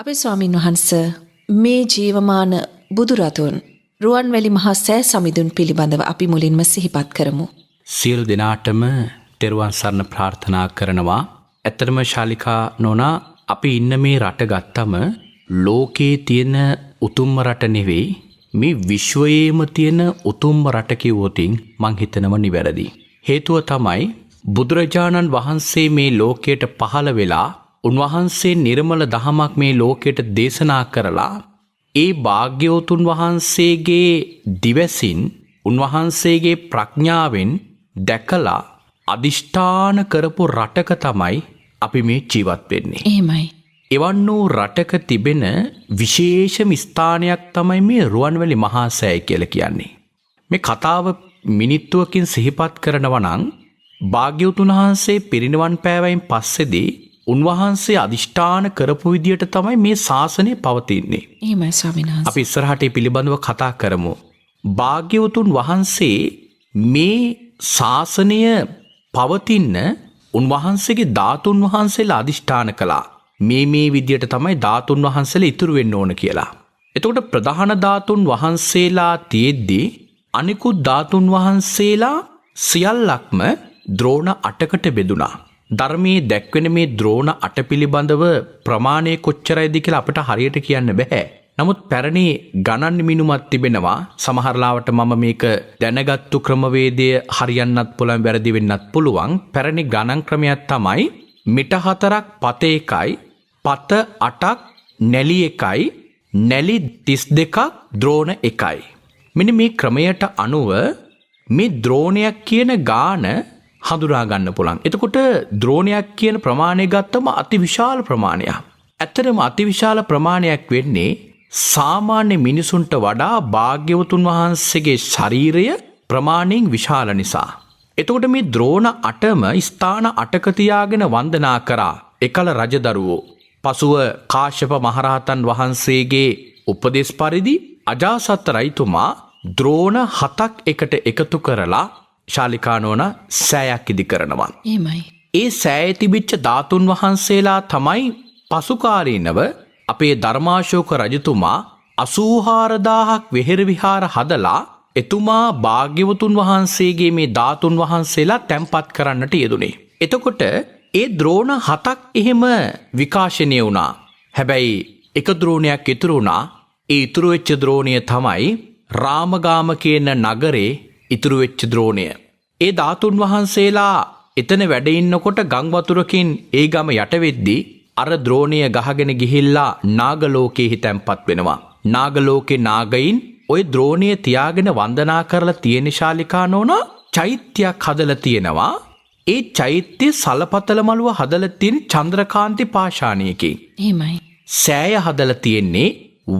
අපේ ස්වාමින් වහන්ස මේ ජීවමාන බුදුරදුන් රුවන්වැලි මහා සෑ සමිඳුන් පිළිබඳව අපි මුලින්ම සිහිපත් කරමු. සියලු දෙනාටම තෙරුවන් සරණ ප්‍රාර්ථනා කරනවා. ඇත්තටම ශාලිකා නෝනා අපි ඉන්න මේ රට ගත්තම ලෝකේ තියෙන උතුම්ම රට නෙවෙයි මේ විශ්වයේම තියෙන උතුම්ම රට කිව්වොතින් මං හිතනවා නිවැරදි. හේතුව තමයි බුදුරජාණන් වහන්සේ මේ ලෝකයට පහළ වෙලා උන්වහන්සේ නිර්මල දහමක් මේ ලෝකයට දේශනා කරලා ඒ භාග්‍යවතුන් වහන්සේගේ දිවසින් උන්වහන්සේගේ ප්‍රඥාවෙන් දැකලා අදිෂ්ඨාන කරපු රටක තමයි අපි මේ ජීවත් වෙන්නේ. එහෙමයි. එවන් වූ රටක තිබෙන විශේෂම ස්ථානයක් තමයි මේ රුවන්වැලි මහා සෑය කියලා කියන්නේ. මේ කතාව මිනිත්තුවකින් සිහිපත් කරනවා නම් භාග්‍යවතුන් වහන්සේ පිරිනිවන් පෑවයින් පස්සේදී උන්වහන්සේ අදිෂ්ඨාන කරපු විදියට තමයි මේ ශාසනය පවතින්නේ. එහෙමයි ස්වාමීන් වහන්සේ. අපි ඉස්සරහට පිළිබඳව කතා කරමු. භාග්‍යවතුන් වහන්සේ මේ ශාසනය පවතින්න උන්වහන්සේගේ ධාතුන් වහන්සේලා අදිෂ්ඨාන කළා. මේ විදියට තමයි ධාතුන් වහන්සේලා ඉතුරු වෙන්න ඕන කියලා. එතකොට ප්‍රධාන ධාතුන් වහන්සේලා තියෙද්දී අනිකුත් ධාතුන් වහන්සේලා සියල්ලක්ම ද්‍රෝණ 8කට බෙදුණා. ධර්මයේ දැක්වෙන මේ ද්‍රෝණ 8 පිළිබඳව ප්‍රමාණය කොච්චරයිද කියලා අපිට හරියට කියන්න බෑ. නමුත් පැරණි ගණන් මිනුමක් තිබෙනවා. සමහර ලාවට මම මේක දැනගත්තු ක්‍රමවේදය හරියන්නත් පුළුවන් වැරදි වෙන්නත් පුළුවන්. පැරණි ගණන් ක්‍රමයක් තමයි මිට 4ක් පත 1යි පත 8ක් නැලි 1යි නැලි 32ක් ද්‍රෝණ 1යි. මෙන්න මේ ක්‍රමයට අනුව මේ ද්‍රෝණයක් කියන ගාන හඳුනා ගන්න පුළුවන්. එතකොට ද්‍රෝණයක් කියන ප්‍රමාණය ගත්තම අතිවිශාල ප්‍රමාණයක්. ඇත්තටම අතිවිශාල ප්‍රමාණයක් වෙන්නේ සාමාන්‍ය මිනිසුන්ට වඩා භාග්‍යවතුන් වහන්සේගේ ශරීරය ප්‍රමාණයෙන් විශාල නිසා. එතකොට මේ ද්‍රෝණ 8ම ස්ථාන 8ක තියාගෙන වන්දනා කරා එකල රජදරුවෝ. පසුව කාශ්‍යප මහරහතන් වහන්සේගේ උපදෙස් පරිදි අජාසත් රජතුමා ද්‍රෝණ 7ක් එකට එකතු කරලා ශාලිකානෝන සෑයක් ඉදි කරනවා. එහෙමයි. ඒ සෑයේ තිබිච්ච ධාතුන් වහන්සේලා තමයි පසුකාලීනව අපේ ධර්මාශෝක රජතුමා 84000ක් වෙහෙර විහාර හදලා එතුමා භාග්‍යවතුන් වහන්සේගේ මේ ධාතුන් වහන්සේලා තැන්පත් කරන්නට යෙදුනේ. එතකොට ඒ ද්‍රෝණ 7ක් එහෙම විකාශනය වුණා. හැබැයි එක ද්‍රෝණයක් ඉතුරු වුණා. ඒ ඉතුරු වෙච්ච ද්‍රෝණය තමයි රාමගාම කියන නගරේ ඉතුරු වෙච්ච ද්‍රෝණය. ඒ ධාතුන් වහන්සේලා එතන වැඩ ඉන්නකොට ගම් වතුරකින් ඒ ගම යට වෙද්දී අර ද්‍රෝණය ගහගෙන ගිහිල්ලා නාගලෝකයේ තැන්පත් වෙනවා. නාගලෝකේ නාගයින් ওই ද්‍රෝණය තියාගෙන වන්දනා කරලා තියෙන ශාලිකානෝන චෛත්‍යයක් හදලා තියෙනවා. ඒ චෛත්‍ය සලපතල මළුව හදලා තියෙන චන්ද්‍රකාන්ති පාෂාණයකින්. එහෙමයි. සෑය හදලා තියෙන්නේ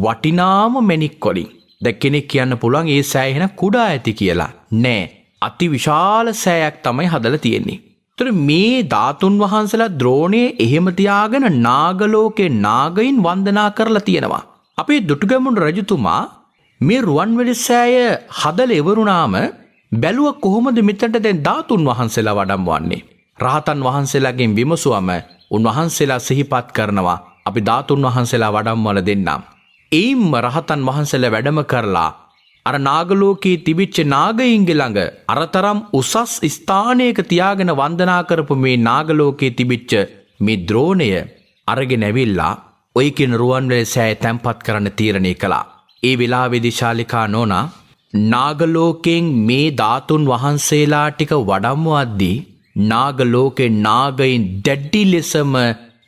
වටිනාම මැණික් වලින්. දැන් කෙනෙක් කියන්න පුළුවන් ඒ සෑය එහෙනම් කුඩා ඇති කියලා. නෑ. අති විශාල සෑයක් තමයි හදලා තියෙන්නේ. ඒතර මේ ධාතුන් වහන්සේලා ද්‍රෝණයේ එහෙම තියාගෙන නාගලෝකේ නාගයින් වන්දනා කරලා තියෙනවා. අපේ දුටුගැමුණු රජතුමා මේ රුවන්වැලි සෑය හදලා ඉවරුනාම බැලුව කොහොමද මෙතනට දැන් ධාතුන් වහන්සේලා වඩම්වන්නේ? රහතන් වහන්සේලාගෙන් විමසුවම උන්වහන්සේලා සිහිපත් කරනවා අපි ධාතුන් වහන්සේලා වඩම්වල දෙන්නම්. එයින්ම රහතන් වහන්සේලා වැඩම කරලා අර නාගලෝකයේ තිබිච්ච නාගයින්ගේ ළඟ අරතරම් උසස් ස්ථානයක තියාගෙන වන්දනා කරපු මේ නාගලෝකයේ තිබිච්ච මේ ද්‍රෝණය අරගෙන ඇවිල්ලා ඔය කියන රුවන්වැලි සෑය තැන්පත් කරන්න තීරණය කළා. ඒ වෙලාවේදී ශාලිකා නෝනා නාගලෝකෙන් මේ ධාතුන් වහන්සේලා ටික වඩම්වද්දී නාගලෝකේ නාගයින් දැඩි ලෙසම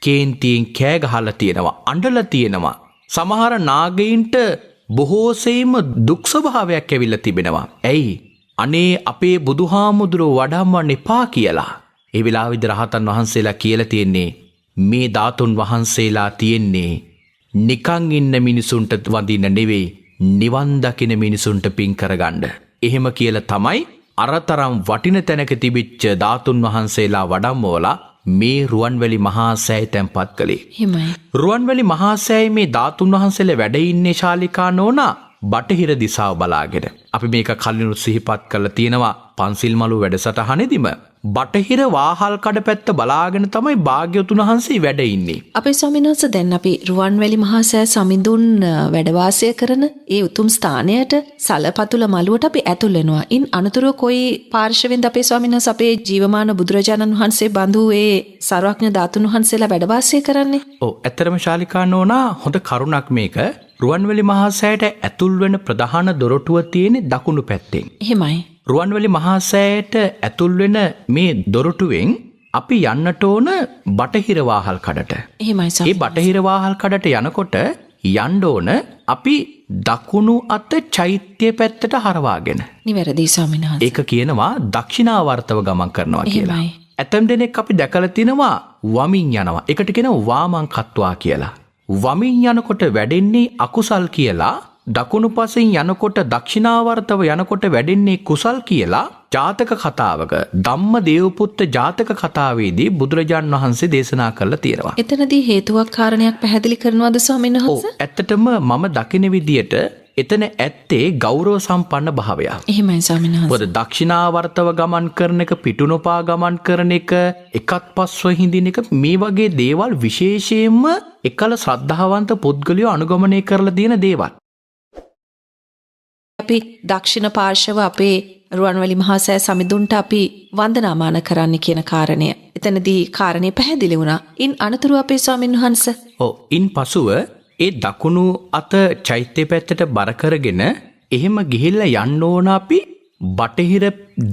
කේන්තියෙන් කෑ ගහලා තියෙනවා, අඬලා තියෙනවා. සමහර නාගයින්ට බොහෝසෙයින්ම දුක් ස්වභාවයක් ඇවිල්ලා තිබෙනවා. ඇයි? අනේ අපේ බුදුහාමුදුරුවෝ වඩම්වන්න එපා කියලා. ඒ වෙලාවේදී රහතන් වහන්සේලා කියලා තියෙන්නේ මේ ධාතුන් වහන්සේලා තියෙන්නේ නිකන් ඉන්න මිනිසුන්ට වඳින්න නෙවෙයි නිවන් දකින මිනිසුන්ට පින් කරගන්න. එහෙම කියලා තමයි අරතරම් වටින තැනක තිබිච්ච ධාතුන් වහන්සේලා වඩම්වලා මේ රුවන්වැලි මහා සෑය තැන්පත් කළේ. එහෙමයි. රුවන්වැලි මහා සෑයේ මේ ධාතුන් වහන්සේලා වැඩ ඉන්නේ ශාලිකා නෝනා බටහිර දිසාව බලාගෙන. අපි මේක කලින් සිහිපත් කරලා තියෙනවා පන්සිල් මළු වැඩසටහනේදීම. බටහිර වාහල් කඩ පැත්ත බලාගෙන තමයි භාග්‍යවතුන් වහන්සේ වැඩ ඉන්නේ. අපේ ස්වාමීන් වහන්සේ දැන් අපි රුවන්වැලි මහා සෑ සමිඳුන් වැඩ වාසය කරන ඒ උතුම් ස්ථානයට සලපතුල මළුවට අපි ඇතුල් වෙනවා. ඉන් අනතුරුව කොයි පාර්ශවෙන්ද අපේ ස්වාමීන් වහන්සේ අපේ ජීවමාන බුදුරජාණන් වහන්සේ බඳු ඒ සර්වඥ ධාතුන් වහන්සේලා වැඩ වාසය කරන්නේ? ඔව් ඇත්තරම ශාලිකා නෝනා හොඳ කරුණක් මේක. රුවන්වැලි මහා සෑයට ඇතුල් වෙන ප්‍රධාන දොරටුව තියෙන්නේ දකුණු පැත්තෙන්. එහෙමයි. රුවන්වැලි මහා සෑයට ඇතුල් වෙන මේ දොරටුවෙන් අපි යන්නට ඕන බටහිර වාහල් කඩට. එහෙමයි ඒ බටහිර වාහල් කඩට යනකොට යන්න ඕන අපි දකුණු අත චෛත්‍ය පැත්තට හරවාගෙන. නිවැරදි ස්වාමීන් වහන්සේ. ඒක කියනවා දක්ෂිනාවර්තව ගමන් කරනවා කියලා. එහෙමයි. ඇතම් දෙනෙක් අපි දැකලා තිනවා වමින් යනවා. ඒකට කියනවා වාමං කත්වා කියලා. වමින් යනකොට වැඩෙන්නේ අකුසල් කියලා, දකුණු පසින් යනකොට දක්ෂිනාවර්තව යනකොට වැඩෙන්නේ කුසල් කියලා ජාතක කතාවක ධම්ම දේවපුත්ත ජාතක කතාවේදී බුදුරජාන් වහන්සේ දේශනා කරලා තියෙනවා. එතනදී හේතුවක් කාරණයක් පැහැදිලි කරනවද ස්වාමීන් වහන්සේ? ඇත්තටම මම දකින විදියට එතන ඇත්තේ ගෞරව සම්පන්න භාවයක්. එහෙමයි ස්වාමීන් වහන්සේ. මොකද දක්ෂිනාවර්තව ගමන් කරන එක, පිටුනොපා ගමන් කරන එක, එකත් පස්ව හිඳින එක, මේ වගේ දේවල් විශේෂයෙන්ම එකල ශ්‍රද්ධාවන්ත පුද්ගලයෝ අනුගමනය කරලා තියෙන දේවල්. අපි දක්ෂිණ පාර්ශව අපේ රුවන්වැලි මහා සෑ සමිඳුන්ට අපි වන්දනාමාන කරන්න කියන කාරණය. එතනදී කාරණේ පැහැදිලි වුණා. ඉන් අනතුරු අපේ ස්වාමීන් වහන්සේ. ඉන් පසුව ඒ දකුණු අත චෛත්‍ය පැත්තට බර කරගෙන එහෙම ගිහිල්ලා යන්න ඕන අපි බටහිර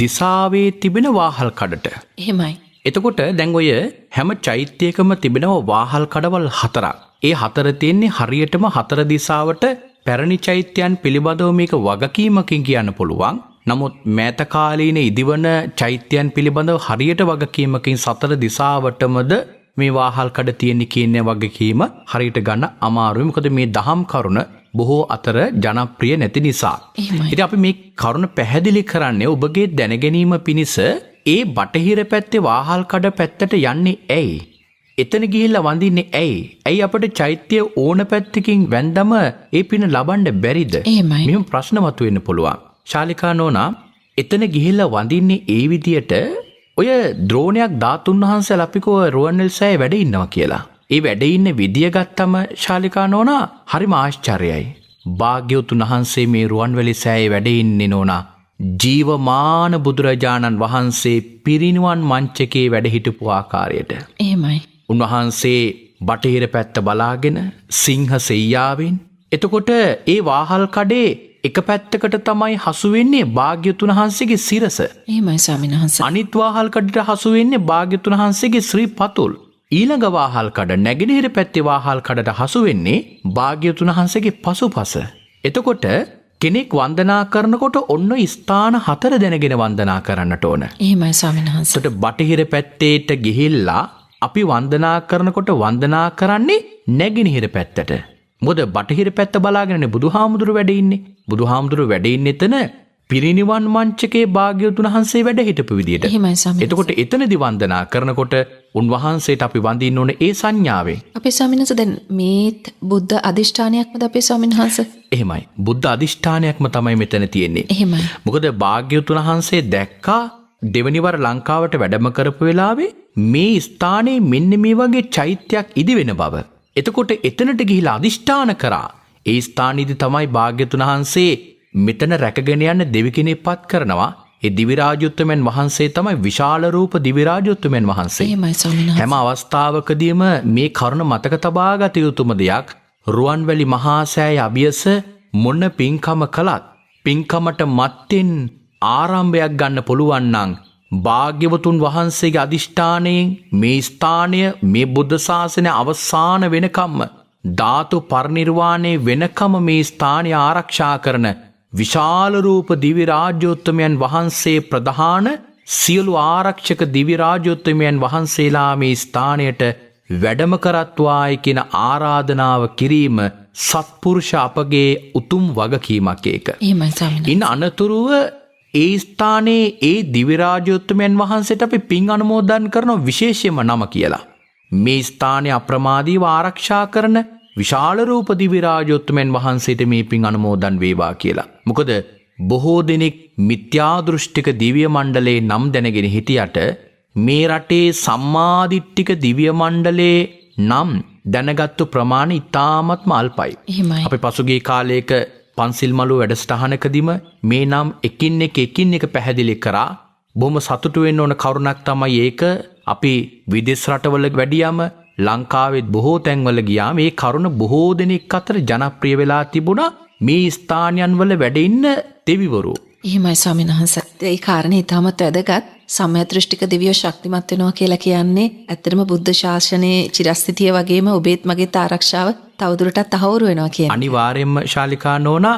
දිසාවේ තිබෙන වාහල් කඩට. එහෙමයි. එතකොට දැන් ඔය හැම චෛත්‍යයකම තිබෙනවා වාහල් කඩවල් 4ක්. ඒ 4 තියෙන්නේ හරියටම 4 දිසාවට පැරණි චෛත්‍යයන් පිළිබඳව මේක වගකීමකින් කියන්න පුළුවන්. නමුත් මෑත කාලීන ඉදිවන චෛත්‍යයන් පිළිබඳව හරියට වගකීමකින් 4 දිසාවටමද මේ වාහල් කඩ තියෙන්නේ කියන වගකීම හරියට ගන්න අමාරුයි. මොකද මේ දහම් කරුණ බොහෝ අතර ජනප්‍රිය නැති නිසා. ඉතින් අපි මේ කරුණ පැහැදිලි කරන්නේ ඔබගේ දැනගැනීම පිණිස. ඒ බටහිර පැත්තේ වාහල් කඩ පැත්තට යන්නේ ඇයි? එතන ගිහිල්ලා වඳින්නේ ඇයි? ඇයි අපිට චෛත්‍ය ඕන පැත්තකින් වැන්දම ඒ පින ලබන්න බැරිද? මෙහෙම ප්‍රශ්න මතුවෙන්න පුළුවන්. ශාලිකා නෝනා එතන ගිහිල්ලා වඳින්නේ ඒ විදියට ඔය ද්‍රෝණයක් ධාතුන් වහන්සේලා අපි කෝ රුවන්වැලි සෑයේ වැඩ ඉන්නවා කියලා. ඒ වැඩ ඉන්න විදිය ගත්තම ශාලිකා නෝනා හරිම ආශ්චර්යයි. භාග්‍යවතුන් වහන්සේ මේ රුවන්වැලි සෑයේ වැඩ ඉන්නේ නෝනා ජීවමාන බුදුරජාණන් වහන්සේ පිරිනිවන් මංචකේ වැඩ හිටපු ආකාරයට. එහෙමයි. උන්වහන්සේ බටහිර පැත්ත බලාගෙන සිංහ සෙයියාවෙන්. එතකොට ඒ වාහල් කඩේ එක පැත්තකට තමයි හසු වෙන්නේ භාග්‍යවතුන් වහන්සේගේ සිරස. එහෙමයි ස්වාමීන් වහන්සේ. අනිත් වාහල් කඩට හසු වෙන්නේ භාග්‍යවතුන් වහන්සේගේ ශ්‍රී පතුල්. ඊළඟ වාහල් කඩ නැගෙනහිර පැත්තේ වාහල් කඩට හසු වෙන්නේ භාග්‍යවතුන් වහන්සේගේ පසුපස. එතකොට කෙනෙක් වන්දනා කරනකොට ඔන්න ස්ථාන 4 දැනගෙන වන්දනා කරන්නට ඕන. එහෙමයි ස්වාමීන් වහන්සේ. එතකොට බටහිර පැත්තේට ගිහිල්ලා අපි වන්දනා කරනකොට වන්දනා කරන්නේ නැගෙනහිර පැත්තට. මොකද බටහිර පැත්ත බලාගෙනනේ බුදුහාමුදුරු වැඩ ඉන්නේ. බුදුහාමුදුරු වැඩ ඉන්නේ එතන පිරිනිවන් මංචකේ භාග්‍යවතුන් වහන්සේ වැඩ හිටපු විදියට. එහෙමයි ස්වාමීන්. එතකොට එතනදි වන්දනා කරනකොට උන්වහන්සේට අපි වඳින්න ඕනේ ඒ සංඥාවෙන්. අපේ ස්වාමීන් වහන්සේ දැන් මේත් බුද්ධ අධිෂ්ඨානයක්මද අපේ ස්වාමීන් වහන්සේ? එහෙමයි. බුද්ධ අධිෂ්ඨානයක්ම තමයි මෙතන තියෙන්නේ. එහෙමයි. මොකද භාග්‍යවතුන් වහන්සේ දැක්කා දෙවනිවර ලංකාවට වැඩම කරපු වෙලාවේ මේ ස්ථානයේ මෙන්න මේ වගේ චෛත්‍යයක් ඉදි වෙන බව. එතකොට එතනට ගිහිලා අධිෂ්ඨාන කරා. ඒ ස්ථානයේදී තමයි භාග්‍යවතුන් වහන්සේ මෙතන රැකගෙන යන්න දෙවි කෙනෙක්පත් කරනවා. ඒ දිවිරාජෝත්තමයන් වහන්සේ තමයි විශාල රූප දිවිරාජෝත්තමයන් වහන්සේ. එහෙමයි ස්වාමීන් වහන්සේ. හැම අවස්ථාවකදීම මේ කරුණ මතක තබා ගත යුතුම දෙයක්. රුවන්වැලි මහා සෑය අභියස මොන පින්කම කළත් පින්කමට මත්තෙන් ආරම්භයක් ගන්න පුළුවන් නම් භාග්‍යවතුන් වහන්සේගේ අධිෂ්ඨානයෙන් මේ ස්ථානය මේ බුද්ධ ශාසනය අවසාන වෙනකම්ම ධාතු පරිනිර්වාණය වෙනකම මේ ස්ථානය ආරක්ෂා කරන විශාල රූප දිව්‍ය රාජ්‍යෝත්තමයන් වහන්සේ ප්‍රධාන සියලු ආරක්ෂක දිව්‍ය රාජ්‍යෝත්තමයන් වහන්සේලා මේ ස්ථානයට වැඩම කරත්වායි කියන ආරාධනාව කිරීම සත්පුරුෂ අපගේ උතුම් වගකීමක් ඒක. එහෙමයි ස්වාමීනි. ඉන් අනතුරුව ඒ ස්ථානයේ ඒ දිව්‍ය රාජ්‍යෝත්තමයන් වහන්සේට අපි පින් අනුමෝදන් කරන විශේෂම නම කියලා. මේ ස්ථානය අප්‍රමාදීව ආරක්ෂා කරන විශාල රූප දිව්‍ය රාජ්‍යෝත්තමයන් වහන්සේට මේ පින් අනුමෝදන් වේවා කියලා. මොකද බොහෝ දෙනෙක් මිත්‍යාදෘෂ්ටික දිව්‍ය මණ්ඩලයේ නම් දැනගෙන හිටියට මේ රටේ සම්මාදිට්ඨික දිව්‍ය මණ්ඩලයේ නම් දැනගත්තු ප්‍රමාණය ඉතාමත්ම අල්පයි. එහෙමයි. අපි පසුගිය කාලයක පන්සිල් මළුව වැඩසටහනකදීම මේ නම් එකින් එක පැහැදිලි කරා. බොහොම සතුටු වෙන්න ඕන කරුණක් තමයි ඒක. අපි විදේශ රටවල වැඩියම ලංකාවෙත් බොහෝ තැන්වල ගියා. මේ කරුණ බොහෝ දෙනෙක් අතර ජනප්‍රිය වෙලා තිබුණා. මේ ස්ථානයන් වල වැඩ ඉන්න දෙවිවරු. එහෙමයි ස්වාමීන් වහන්සේ. ඒ කාරණේ ඊටමත් වැදගත්. සම්මයදෘෂ්ටික දිව්‍ය ශක්තිමත් වෙනවා කියලා කියන්නේ ඇත්තටම බුද්ධ ශාසනයේ චිරස්ථිතිය වගේම ඔබේත් මගේත් ආරක්ෂාව තවදුරටත් තහවුරු වෙනවා කියන්නේ. අනිවාර්යයෙන්ම ශාලිකා නෝනා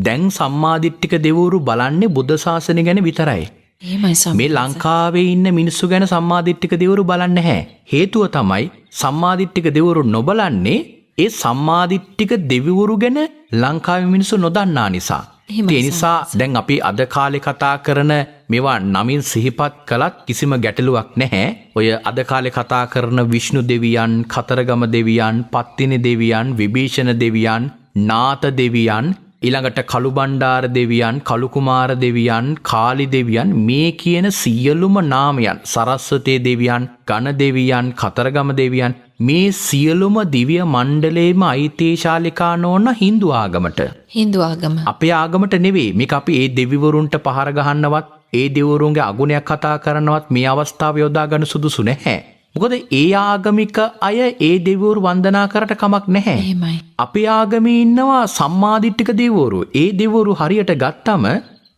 දැන් සම්මාදිට්ඨික දෙවිවරු බලන්නේ බුද්ධ ශාසනය ගැන විතරයි. එහෙමයි ස්වාමීන් මේ ලංකාවේ ඉන්න මිනිස්සු ගැන සම්මාදිට්ඨික දෙවිවරු බලන්නේ නැහැ. හේතුව තමයි සම්මාදිට්ඨික දෙවිවරු නොබලන්නේ ඒ සම්මාදිට්ඨික දෙවිවරු ගැන ලංකාවේ මිනිස්සු නොදන්නා නිසා. ඒ නිසා දැන් අපි අද කාලේ කතා කරන මේවා නමින් සිහිපත් කළත් කිසිම ගැටලුවක් නැහැ. ඔය අද කාලේ කතා කරන විෂ්ණු දෙවියන්, කතරගම දෙවියන්, පත්තිනි දෙවියන්, විභීෂණ දෙවියන්, නාත දෙවියන්, ඊළඟට කළුබණ්ඩාර දෙවියන්, කළුකුමාර දෙවියන්, කාලි දෙවියන් මේ කියන සියලුම නාමයන්, සරස්වතී දෙවියන්, ගණ දෙවියන්, කතරගම දෙවියන් මේ සියලුම දිව්‍ය මණ්ඩලයේම අයිති ශාලිකා නෝන හින්දු ආගමට. හින්දු ආගම. අපේ ආගමට නෙවෙයි. මේක අපි ඒ දෙවිවරුන්ට පහර ගහන්නවත්, ඒ දෙවිවරුන්ගේ අගුණයක් කතා කරනවත් මේ අවස්ථාව යොදා ගන්න සුදුසු නැහැ. මොකද ඒ ආගමික අය ඒ දෙවිවරු වන්දනා කරට කමක් නැහැ. එහෙමයි. අපේ ආගමේ ඉන්නවා සම්මාදිට්ඨික දෙවිවරු. ඒ දෙවිවරු හරියට ගත්තම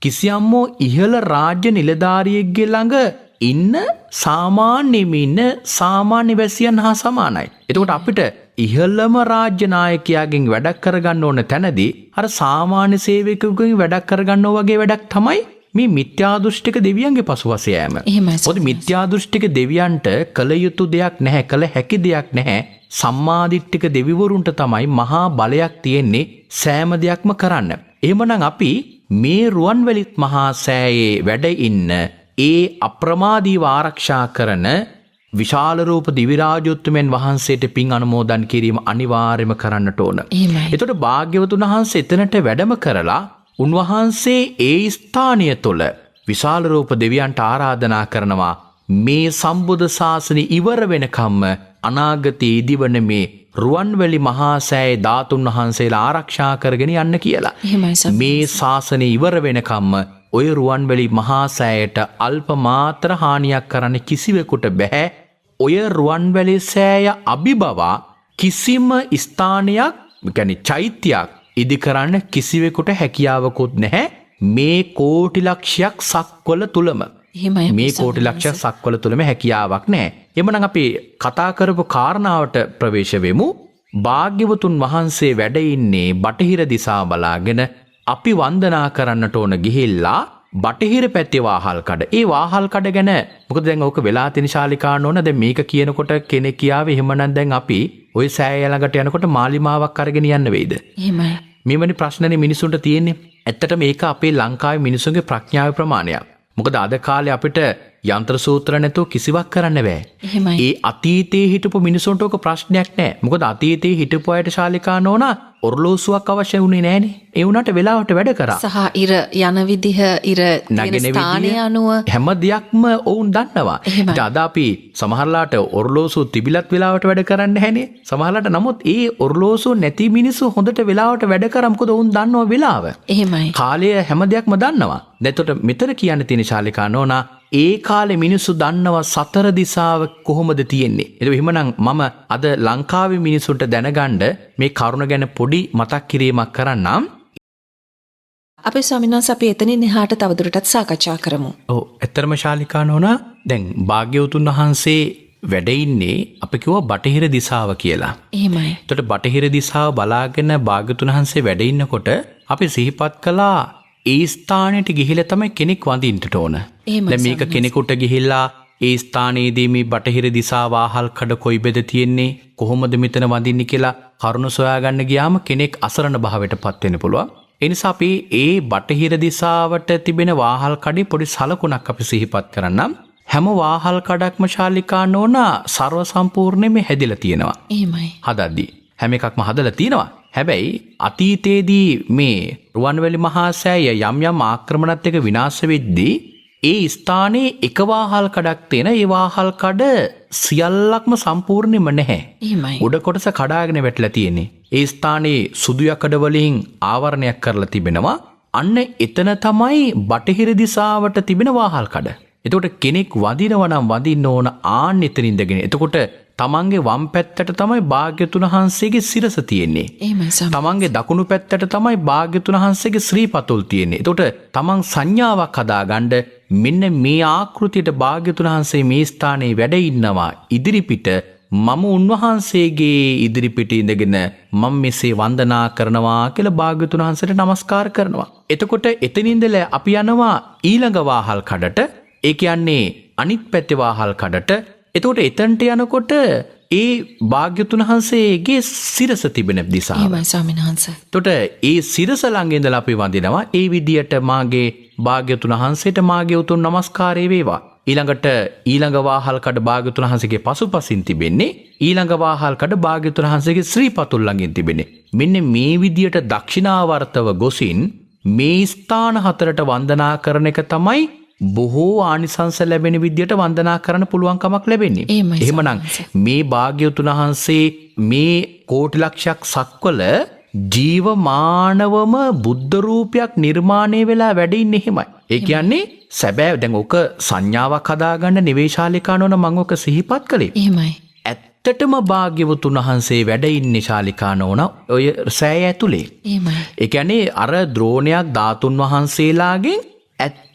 කිසියම්ම ඉහළ රාජ්‍ය නිලධාරියෙක්ගේ ළඟ ඉන්න සාමාන්‍යම ඉන්න සාමාන්‍ය වැසියන් හා සමානයි. එතකොට අපිට ඉහළම රාජ්‍ය නායකයාගෙන් වැඩක් කරගන්න ඕන තැනදී අර සාමාන්‍ය සේවකයෙකුගෙන් වැඩක් කරගන්න වගේ වැඩක් තමයි මේ මිත්‍යාදෘෂ්ටික දෙවියන්ගේ පසුවස යෑම. මොකද මිත්‍යාදෘෂ්ටික දෙවියන්ට කළ යුතු දෙයක් නැහැ, කළ හැකි දෙයක් නැහැ. සම්මාදිට්ඨික දෙවිවරුන්ට තමයි මහා බලයක් තියෙන්නේ සෑම දෙයක්ම කරන්න. එහෙමනම් අපි මේ රුවන්වැලිත් මහා සෑයේ වැඩ ඉන්න ඒ අප්‍රමාදීව ආරක්ෂා කරන විශාල රූප දිවිරාජෝත්තමයන් වහන්සේට පින් අනුමෝදන් කිරීම අනිවාර්යම කරන්නට ඕන. එතකොට භාග්‍යවතුන් වහන්සේ එතනට වැඩම කරලා උන්වහන්සේ ඒ ස්ථානය තුළ විශාල රූප දෙවියන්ට ආරාධනා කරනවා මේ සම්බුද්ධ ශාසනය ඉවර වෙනකම්ම අනාගතයේ ඉදිවන මේ රුවන්වැලි මහා සෑයේ ධාතුන් වහන්සේලා ආරක්ෂා කරගෙන යන්න කියලා. මේ ශාසනය ඉවර වෙනකම්ම ඔය රුවන්වැලි මහා සෑයට අල්ප මාත්‍ර හානියක් කරන්න කිසිවෙකුට බැහැ. ඔය රුවන්වැලි සෑය අභිබවා කිසිම ස්ථානයක්, يعني චෛත්‍යයක් ඉදි කරන්න කිසිවෙකුට හැකියාවකුත් නැහැ මේ කෝටි ලක්ෂයක් සක්වල තුලම. මේ කෝටි ලක්ෂයක් සක්වල තුලම හැකියාවක් නැහැ. එමනම් අපි කතා කරපු කාරණාවට ප්‍රවේශ වෙමු. භාග්‍යවතුන් වහන්සේ වැඩ ඉන්නේ බටහිර දිසා බලාගෙන අපි වන්දනා කරන්නට ඕන ගිහිල්ලා බටහිර පැත්තේ වාහල් කඩ. ඒ වාහල් කඩ ගැන මොකද දැන් ඕක වෙලා තියෙන ශාලිකා නෝන දැන් මේක කියනකොට කෙනෙක් කියාවේ එහෙමනම් දැන් අපි ওই සෑය ළඟට යනකොට මාලිමාවක් අරගෙන යන්න වෙයිද? එහෙමයි. මේවැනි ප්‍රශ්නනේ මිනිසුන්ට තියෙන්නේ. ඇත්තට මේක අපේ ලංකාවේ මිනිසුන්ගේ ප්‍රඥාවේ ප්‍රමාණයක්. මොකද අද කාලේ අපිට යන්ත්‍ර සූත්‍ර නැතුව කිසිවක් කරන්න බෑ. ඒ අතීතයේ හිටපු මිනිසුන්ට ඕක ප්‍රශ්නයක් නෑ. මොකද අතීතයේ හිටපු අයට ශාලිකා නෝනා ඔරලෝසුවක් අවශ්‍ය වුණේ නෑනේ. ඒ වුණාට වෙලාවට වැඩ කරා. සහ ඉර යන විදිහ, ඉර තියෙන ස්ථානය අනුව හැම දෙයක්ම ඔවුන් දන්නවා. අද අපි සමහරලාට ඔරලෝසු තිබිලත් වෙලාවට වැඩ කරන්න හැනේ. සමහරලාට නමුත් ඒ ඔරලෝසු නැති මිනිස්සු හොඳට වෙලාවට වැඩ කරා. මොකද ඔවුන් දන්නවා වෙලාව. එහෙමයි. කාලය හැම දෙයක්ම දන්නවා. දැන් මෙතන කියන්න තියෙන ශාලිකා නෝනා ඒ කාලේ මිනිස්සු දන්නවා සතර දිසාව කොහොමද තියෙන්නේ. ඒක එහෙමනම් මම අද ලංකාවේ මිනිසුන්ට දැනගන්න මේ කරුණ ගැන පොඩි මතක් කිරීමක් කරන්නම්. අපේ ස්වාමීන් වහන්සේ අපි එතනින් එහාට තවදුරටත් සාකච්ඡා කරමු. ඔව්, ඇත්තරම ශාලිකා නෝනා දැන් භාග්‍යවතුන් වහන්සේ වැඩ ඉන්නේ අපි කිව්වා බටහිර දිසාව කියලා. එහෙමයි. එතකොට බටහිර දිසාව බලාගෙන භාග්‍යවතුන් වහන්සේ වැඩ ඉන්නකොට අපි සිහිපත් කළා ඒ ස්ථානෙට ගිහිල්ලා තමයි කෙනෙක් වඳින්නට ඕන. දැන් මේක කෙනෙකුට ගිහිල්ලා ඒ ස්ථානයේදී මේ බටහිර දිසා වාහල් කඩ කොයිබෙද තියෙන්නේ, කොහොමද මෙතන වඳින්නේ කියලා කරුණ සොයාගන්න ගියාම කෙනෙක් අසරණ භාවයටපත් වෙන්න පුළුවන්. ඒ නිසා අපි ඒ බටහිර දිසාවට තිබෙන වාහල් කඩේ පොඩි සලකුණක් අපි සිහිපත් කරන්නම්. හැම වාහල් කඩක්ම ශාලිකා නෝනා ਸਰව සම්පූර්ණයෙන්ම හැදිලා තියෙනවා. එහෙමයි. හදද්දී හැම එකක්ම හදලා තියෙනවා. හැබැයි අතීතයේදී මේ රුවන්වැලි මහා සෑය යම් යම් ආක්‍රමණත් එක්ක විනාශ වෙද්දී ඒ ස්ථානයේ එක වාහල් කඩක් තියෙන ඒ වාහල් කඩ සියල්ලක්ම සම්පූර්ණයෙන්ම නැහැ. එහෙමයි. උඩ කොටස කඩාගෙන වැටලා තියෙන්නේ. ඒ ස්ථානයේ සුදු යකඩ වලින් ආවරණයක් කරලා තිබෙනවා. අන්න එතන තමයි බටහිර දිසාවට තිබෙන වාහල් කඩ. එතකොට කෙනෙක් වදිනවා නම් වදින්න ඕන ආන්න එතන ඉඳගෙන. එතකොට තමන්ගේ වම් පැත්තට තමයි භාග්‍යතුන් වහන්සේගේ සිරස තියෙන්නේ. එහෙමයි ස්වාමීන් තමන්ගේ දකුණු පැත්තට තමයි භාග්‍යතුන් වහන්සේගේ ශ්‍රී පතුල් තියෙන්නේ. එතකොට තමන් සංඥාවක් හදාගන්න මෙන්න මේ ආකෘතියට භාග්‍යතුන් වහන්සේ මේ ස්ථානයේ වැඩ ඉන්නවා. ඉදිරිපිට මම උන්වහන්සේගේ ඉදිරිපිට ඉඳගෙන මම මෙසේ වන්දනා කරනවා කියලා භාග්‍යතුන් වහන්සේට නමස්කාර කරනවා. එතකොට එතනින්දලා අපි යනවා ඊළඟ වාහල් කඩට. ඒ කියන්නේ අනිත් පැත්තේ වාහල් කඩට. එතකොට එතනට යනකොට ඒ භාග්‍යතුන් වහන්සේගේ සිරස තිබෙන දිශාව. එහෙමයි ස්වාමීන් වහන්සේ. එතකොට ඒ සිරස ළඟ ඉඳලා අපි වඳිනවා. ඒ විදියට මාගේ භාග්‍යතුන් වහන්සේට මාගේ උතුම් නමස්කාරය වේවා. ඊළඟට ඊළඟ වාහල් කඩ භාග්‍යතුන් වහන්සේගේ පසුපසින් තිබෙන්නේ. ඊළඟ වාහල් කඩ භාග්‍යතුන් වහන්සේගේ ශ්‍රී පතුල් ළඟින් තිබෙන්නේ. මෙන්න මේ විදියට දක්ෂිනාවර්තව ගොසින් මේ ස්ථාන හතරට වන්දනා කරන එක තමයි බොහෝ ආනිසංස ලැබෙන විදියට වන්දනා කරන්න පුළුවන්කමක් ලැබෙන්නේ. එහෙමනම් මේ භාග්‍යවතුන් වහන්සේ මේ කෝටි ලක්ෂයක් සක්වල ජීවමානවම බුද්ධ රූපයක් නිර්මාණය වෙලා වැඩ ඉන්නේ එහෙමයි. ඒ කියන්නේ සැබෑ දැන් ඔක සංඥාවක් හදාගන්න නිවේශාලිකානෝන මම ඔක සිහිපත් කළේ. එහෙමයි. ඇත්තටම භාග්‍යවතුන් වහන්සේ වැඩ ඉන්නේ ශාලිකානෝන ඔය සෑය ඇතුලේ. එහෙමයි. ඒ කියන්නේ අර ද්‍රෝණයක් ධාතුන් වහන්සේලාගෙන්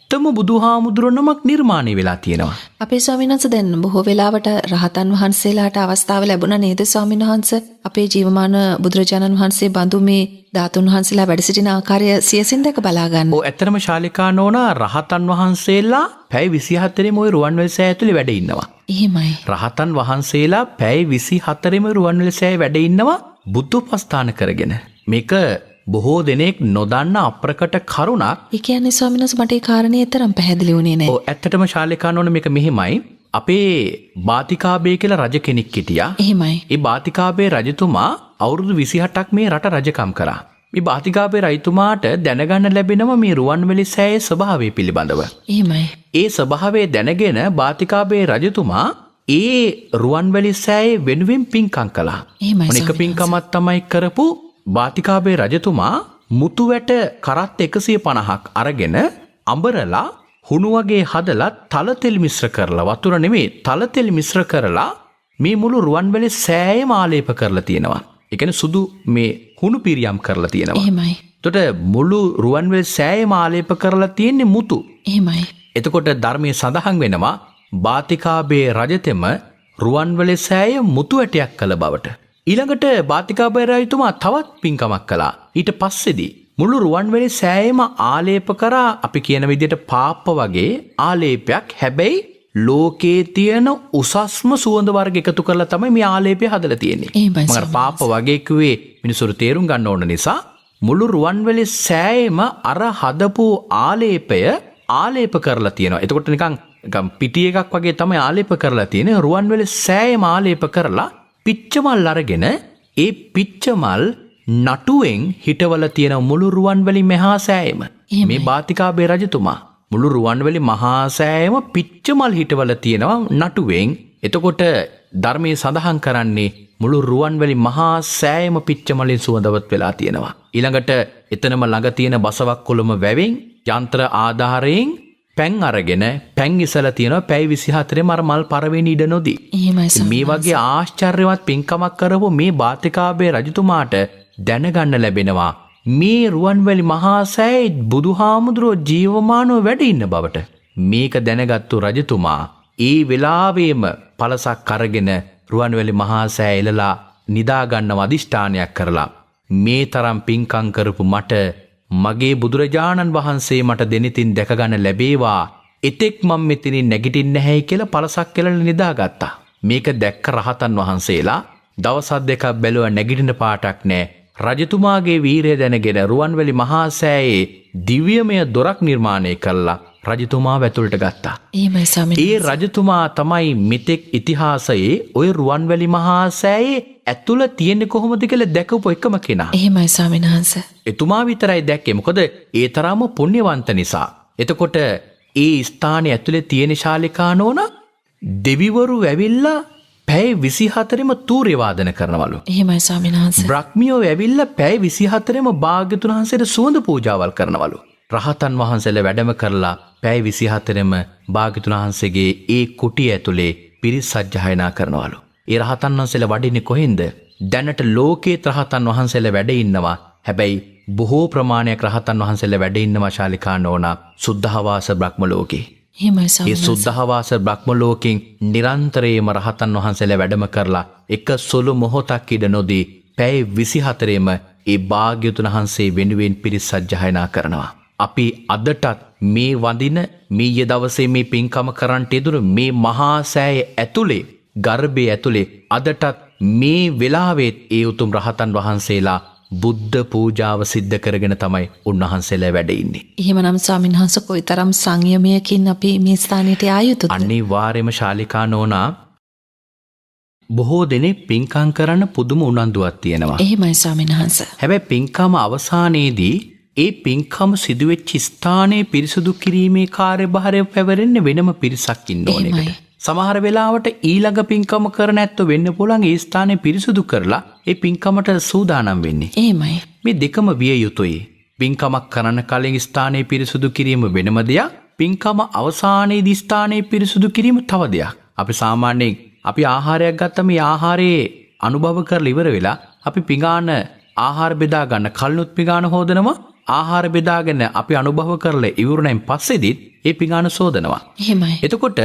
ඇත්තම බුදුහාමුදුරනමක් නිර්මාණය වෙලා තියෙනවා. අපේ ස්වාමීන් වහන්සේ දැන් බොහෝ වෙලාවට රහතන් වහන්සේලාට අවස්ථාව ලැබුණා නේද ස්වාමීන් වහන්සේ? අපේ ජීවමාන බුදුරජාණන් වහන්සේ බඳු මේ ධාතුන් වහන්සේලා වැඩ සිටින ආකාරය සියසින් දැක බලා ගන්න. ඔව් ඇත්තටම ශාලිකානෝන රහතන් වහන්සේලා පැය 24ෙම ওই රුවන්වැලි සෑය ඇතුලේ වැඩ ඉන්නවා. එහෙමයි. රහතන් වහන්සේලා පැය 24ෙම රුවන්වැලි සෑය වැඩ ඉන්නවා බුද්ධෝපස්ථාන කරගෙන. මේක බොහෝ දෙනෙක් නොදන්න අප්‍රකට කරුණක්. ඒ කියන්නේ ස්වාමීන් වහන්සේ මට ඒ කාරණේ තරම් පැහැදිලි වුණේ නැහැ. ඔව් ඇත්තටම ශාලිකානෝන මේක මෙහෙමයි. අපේ බාතිකාබේ කියලා රජ කෙනෙක් හිටියා. එහෙමයි. ඒ බාතිකාබේ රජතුමා අවුරුදු 28ක් මේ රට රජකම් කරා. මේ බාතිකාබේ රජතුමාට දැනගන්න ලැබෙනවා මේ රුවන්වැලි සෑයේ ස්වභාවය පිළිබඳව. එහෙමයි. ඒ ස්වභාවය දැනගෙන බාතිකාබේ රජතුමා ඒ රුවන්වැලි සෑයේ වෙනුවෙන් පින්කම් කළා. එහෙමයි. මොනික පින්කමක් තමයි කරපු බාතිකාබේ රජතුමා මුතු වැට කරත් 150ක් අරගෙන අඹරලා හුණු වගේ හදලා තල තෙල් මිශ්‍ර කරලා වතුර නෙමෙයි තල තෙල් මිශ්‍ර කරලා මේ මුළු රුවන්වැලි සෑයම ආලේප කරලා තියෙනවා. ඒ කියන්නේ සුදු මේ හුණු පිරියම් කරලා තියෙනවා. එහෙමයි. එතකොට මුළු රුවන්වැලි සෑයම ආලේප කරලා තියෙන්නේ මුතු. එහෙමයි. එතකොට ධර්මයේ සඳහන් වෙනවා බාතිකාබේ රජතෙම රුවන්වැලි සෑය මුතු වැටයක් කළ බවට. ඊළඟට බාතිකාබේ රජතුමා තවත් පින්කමක් කළා. ඊට පස්සේදී මුළු රුවන්වැලි සෑයම ආලේප කරා අපි කියන විදිහට පාප්ප වගේ ආලේපයක්. හැබැයි ලෝකේ තියෙන උසස්ම සුවඳ වර්ග එකතු කරලා තමයි මේ ආලේපය හදලා තියෙන්නේ. මම පාප්ප වගේ කිව්වේ මිනිසුරු තේරුම් ගන්න ඕන නිසා මුළු රුවන්වැලි සෑයම අර හදපු ආලේපය ආලේප කරලා තියෙනවා. එතකොට නිකන් පිටි එකක් වගේ තමයි ආලේප කරලා තියෙන්නේ. රුවන්වැලි සෑයම ආලේප කරලා පිච්චමල් අරගෙන ඒ පිච්චමල් නටුවෙන් හිටවල තියෙන මුළු රුවන්වැලි මහා සෑයම මේ බාතිකාබේ රජතුමා මුළු රුවන්වැලි මහා සෑයම පිච්චමල් හිටවල තියෙනවා නටුවෙන්. එතකොට ධර්මයේ සඳහන් කරන්නේ මුළු රුවන්වැලි මහා සෑයම පිච්චමලින් සුවඳවත් වෙලා තියෙනවා. ඊළඟට එතනම ළඟ තියෙන බසවක් කොළම වැවෙන් යන්ත්‍ර ආධාරයෙන් පැන් අරගෙන පැන් ඉසලා තියෙනවා පැය 24ෙම අර මල් පරවෙන ඉඩ නොදී. මේ වගේ ආශ්චර්යවත් පින්කමක් කරපු මේ බාතිකාබේ රජතුමාට දැනගන්න ලැබෙනවා මේ රුවන්වැලි මහා සෑයේ බුදුහාමුදුරෝ ජීවමානව වැඩ ඉන්න බවට. මේක දැනගත්තු රජතුමා ඒ වෙලාවෙම පළසක් අරගෙන රුවන්වැලි මහා සෑය එළලා නිදා ගන්නව අදිෂ්ඨානයක් කරලා මේ තරම් පින්කම් කරපු මට මගේ බුදුරජාණන් වහන්සේ මට දෙනිතින් දැකගන්න ලැබේවා. එතෙක් මම මෙතනින් නැගිටින්නේ නැහැ කියලා පළසක් කෙලලා නිදාගත්තා. මේක දැක්ක රහතන් වහන්සේලා දවස් දෙකක් බැලුවා නැගිටින පාටක් නැහැ. රජතුමාගේ වීරය දැනගෙන රුවන්වැලි මහා සෑයේ දිව්‍යමය දොරක් නිර්මාණය කළා. රජතුමා වැතුළට ගත්තා. එහෙමයි ස්වාමීන් ඒ රජතුමා තමයි මෙතෙක් ඉතිහාසයේ ඔය රුවන්වැලි මහා සෑයේ ඇතුළ තියෙන්නේ කොහොමද කියලා දැකපු එකම කෙනා. එහෙමයි ස්වාමීන් වහන්සේ. එතුමා විතරයි දැක්කේ. මොකද ඒ තරම්ම පුණ්‍යවන්ත නිසා. එතකොට ඒ ස්ථානයේ ඇතුලේ තියෙන ශාලිකා නෝන දෙවිවරු ඇවිල්ලා පැය 24ෙම තූර්ය වාදන කරනවලු. එහෙමයි ස්වාමීන් වහන්සේ. බ්‍රහ්මියෝ ඇවිල්ලා පැය 24ෙම භාග්‍යතුන් වහන්සේට සුවඳ පූජාවල් කරනවලු. රහතන් වහන්සේලා වැඩම කරලා පැය 24ෙම භාග්‍යතුන් වහන්සේගේ ඒ කුටිය ඇතුලේ පිරිස් සජ්ජායනා කරනවලු. ඒ රහතන් වහන්සේලා වඩින්නේ කොහෙන්ද? දැනට ලෝකේ රහතන් වහන්සේලා වැඩ ඉන්නවා. හැබැයි බොහෝ ප්‍රමාණයක් රහතන් වහන්සේලා වැඩ ඉන්නවා ශාලිකා නෝනා සුද්ධාවාස බ්‍රහ්ම ලෝකේ. එහෙමයි ඒ ස්වාමීන් වහන්සේ. සුද්ධාවාස බ්‍රහ්ම ලෝකෙන් නිරන්තරයෙන්ම රහතන් වහන්සේලා වැඩම කරලා එක සොළු මොහොතක් ඉඩ නොදී පැය 24ෙම ඒ භාග්‍යතුන් වහන්සේ වෙනුවෙන් පිරිස් සජ්ජායනා කරනවා. අපි අදටත් මේ වඳින මීය දවසේ මේ පින්කම කරන්නට යෙදුණු මේ මහා සෑය ඇතුලේ ගර්භයේ ඇතුලේ අදටත් මේ වෙලාවෙත් ඒ උතුම් රහතන් වහන්සේලා බුද්ධ පූජාව සිද්ධ කරගෙන තමයි උන්වහන්සේලා වැඩ ඉන්නේ. එහෙමනම් ස්වාමීන් වහන්සේ කොයිතරම් සංයමයකින් අපි මේ ස්ථානයට ආ යුතුද? අනිවාර්යයෙන්ම ශාලිකා නෝනා බොහෝ දෙනෙක් පින්කම් කරන්න පුදුම උනන්දුවක් තියෙනවා. එහෙමයි ස්වාමීන් වහන්සේ. හැබැයි පින්කම අවසානයේදී ඒ පින්කම සිදුවෙච්ච ස්ථානයේ පිරිසුදු කිරීමේ කාර්යභාරය පැවරෙන්නේ වෙනම පිරිසක් ඉන්න ඕන එහෙමයි. එකට. සමහර වෙලාවට ඊළඟ පින්කම කරන ඇත්තෝ වෙන්න පුළුවන් ඒ ස්ථානය පිරිසුදු කරලා ඒ පින්කමට සූදානම් වෙන්නේ. එහෙමයි. මේ දෙකම විය යුතුයි. පින්කමක් කරන කලින් ස්ථානයේ පිරිසුදු කිරීම වෙනම දෙයක්. පින්කම අවසානයේදී ස්ථානයේ පිරිසුදු කිරීම තව දෙයක්. අපි සාමාන්‍යයෙන් අපි ආහාරයක් ගත්තම මේ ආහාරයේ අනුභව කරලා ඉවර වෙලා අපි පිඟාන ආහාර බෙදා ගන්න කල්නුත් පිඟාන හොදනවා. ආහාර බෙදාගෙන අපි අනුභව කරලා ඉවරුණෙන් පස්සේදීත් ඒ පිඟාන සෝදනවා. එහෙමයි. එතකොට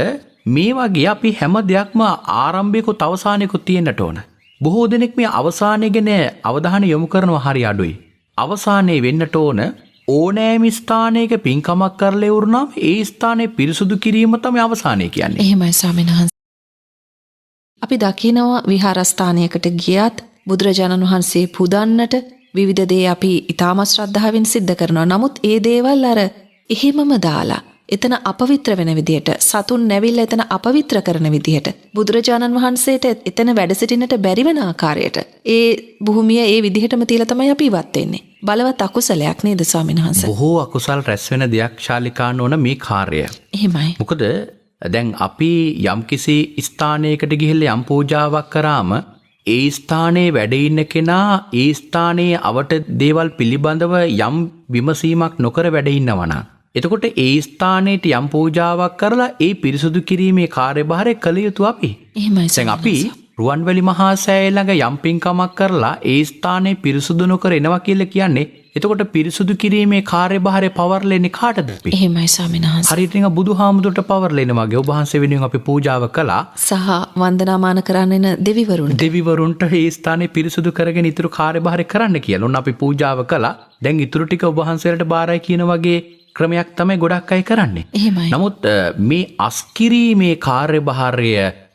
මේ වගේ අපි හැම දෙයක්ම ආරම්භයකොත් අවසානයකොත් තියෙන්නට ඕන. බොහෝ දෙනෙක් මේ අවසානය ගැන අවධානය යොමු කරනවා හරි අඩුයි. අවසානයේ වෙන්නට ඕන ඕනෑම ස්ථානයක පින්කමක් කරලා ඉවරුනම ඒ ස්ථානයේ පිරිසුදු කිරීම තමයි අවසානය කියන්නේ. එහෙමයි ස්වාමීන් වහන්සේ. අපි දකිනවා විහාරස්ථානයකට ගියත් බුදුරජාණන් වහන්සේ පුදන්නට විවිධ දේ අපි ඊටම ශ්‍රද්ධාවෙන් සිද්ධ කරනවා. නමුත් ඒ දේවල් අර එහෙමම දාලා එතන අපවිත්‍ර වෙන විදිහට සතුන් නැවිල්ලා එතන අපවිත්‍ර කරන විදිහට බුදුරජාණන් වහන්සේට එතන වැඩ සිටින්නට බැරි වෙන ආකාරයට ඒ භූමිය ඒ විදිහටම තියලා තමයි අපි ඉවත් වෙන්නේ. බලවත් අකුසලයක් නේද ස්වාමීන් වහන්සේ? බොහෝ අකුසල් රැස් වෙන දෙයක් ශාලිකාන්න ඕන මේ කාර්යය. එහෙමයි. මොකද දැන් අපි යම්කිසි ස්ථානයකට ගිහිල්ලා යම් පූජාවක් කරාම ඒ ස්ථානයේ වැඩ ඉන්න කෙනා ඒ ස්ථානයේ අවට දේවල් පිළිබඳව යම් විමසීමක් නොකර වැඩ ඉන්නවා නම් එතකොට ඒ ස්ථානයට යම් පූජාවක් කරලා ඒ පිරිසුදු කිරීමේ කාර්යභාරය කළ යුතු අපි. එහෙමයි. දැන් අපි රුවන්වැලි මහා සෑය ළඟ යම් පින්කමක් කරලා ඒ ස්ථානයේ පිරිසුදු නොකර එනවා කියලා කියන්නේ එතකොට පිරිසුදු කිරීමේ කාර්යභාරය පවර්ලෙන්නේ කාටද අපි? එහෙමයි ස්වාමීන් වහන්සේ. හරියට නිකන් බුදුහාමුදුරට පවර්ලෙන වගේ ඔබ වහන්සේ වෙනුවෙන් අපි පූජාව කළා. සහ වන්දනාමාන කරන්න දෙවිවරුන්ට. දෙවිවරුන්ට ඒ ස්ථානයේ පිරිසුදු කරගෙන ඉතුරු කාර්යභාරය කරන්න කියලා. ඔන්න අපි පූජාව කළා. දැන් ඉතුරු ටික ඔබ වහන්සේලට බාරයි කියන වගේ ක්‍රමයක් තමයි ගොඩක් අය කරන්නේ. එහෙමයි. නමුත් මේ අස්කිරීමේ කාර්යභාරය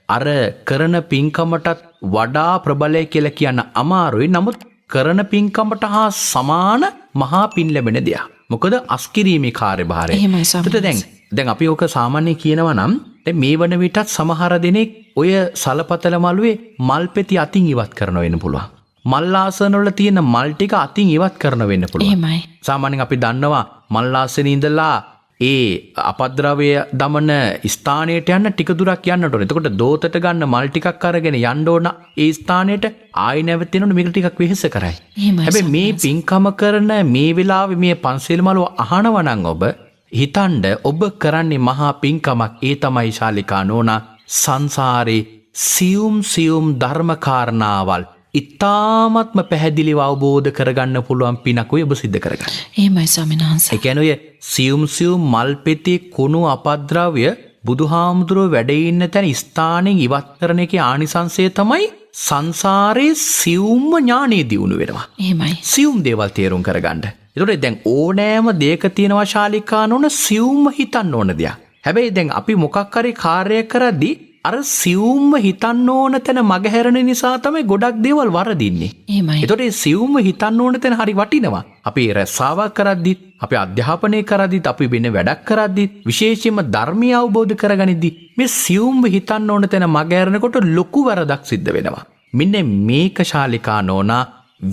අර කරන පින්කමටත් වඩා ප්‍රබලයි කියලා කියන්න අමාරුයි. නමුත් කරන පින්කමට හා සමාන මහා පින් ලැබෙන දෙයක්. මොකද අස්කිරීමේ කාර්යභාරය. එහෙමයි ස්වාමීන් දැන් අපි ඕක සාමාන්‍ය කියනවා නම් දැන් මේ වන විටත් සමහර දෙනෙක් ඔය සලපතල මළුවේ මල් පෙති අතින් ඉවත් කරන වෙන්න පුළුවන්. මල් ආසන වල තියෙන මල් ටික අතින් ඉවත් කරන වෙන්න පුළුවන්. එහෙමයි. සාමාන්‍යයෙන් අපි දන්නවා මල් ආසනේ ඉඳලා ඒ අපද්‍රව්‍ය දමන ස්ථානයට යන්න ටික දුරක් යන්නට ඕනේ. එතකොට දෝතට ගන්න මල් ටිකක් අරගෙන යන්න ඕන ඒ ස්ථානයට ආයෙ නැවතිනොත් මේක ටිකක් වෙහෙස කරයි. හැබැයි මේ පින්කම කරන මේ වෙලාවේ මේ පන්සල් මළුව අහනවා නම් ඔබ හිතන්න ඔබ කරන්නේ මහා පින්කමක්. ඒ තමයි ශාලිකා නෝනා සංසාරේ සියුම් ධර්ම කාරණාවල් ඉතාමත්ම පැහැදිලිව අවබෝධ කරගන්න පුළුවන් පිනකුයි ඔබ සිද්ධ කරගන්න. එහෙමයි ස්වාමීන් වහන්සේ. ඒ කියන්නේ ඔය සියුම් මල් පෙති කුණු අපද්‍රව්‍ය බුදුහාමුදුරුවෝ වැඩ ඉන්න තැන ස්ථානෙන් ඉවත් කරන එකේ ආනිසංසය තමයි සංසාරේ සියුම්ම ඥානෙ දියුණු වෙනවා. එහෙමයි. සියුම් දේවල් තේරුම් කරගන්න. ඒතකොට දැන් ඕනෑම දෙයක තියෙනවා ශාලිකා නෝන සියුම්ම හිතන්න ඕන දෙයක්. හැබැයි දැන් අපි මොකක් හරි කාර්යයක් කරද්දී අර සියුම්ම හිතන්න ඕන තැන මගහැරෙන නිසා තමයි ගොඩක් දේවල් වරදින්නේ. එහෙමයි. එතකොට ඒ සියුම්ම හිතන්න ඕන තැන හරි වටිනවා. අපි රැස්සාවක් කරද්දිත් අපි අධ්‍යාපනය කරද්දිත් අපි වෙන වැඩක් කරද්දිත් විශේෂයෙන්ම ධර්මය අවබෝධ කරගනිද්දී මේ සියුම්ව හිතන්න ඕන තැන මග ඇරෙනකොට ලොකු වරදක් සිද්ධ වෙනවා. මෙන්න මේක ශාලිකා නෝනා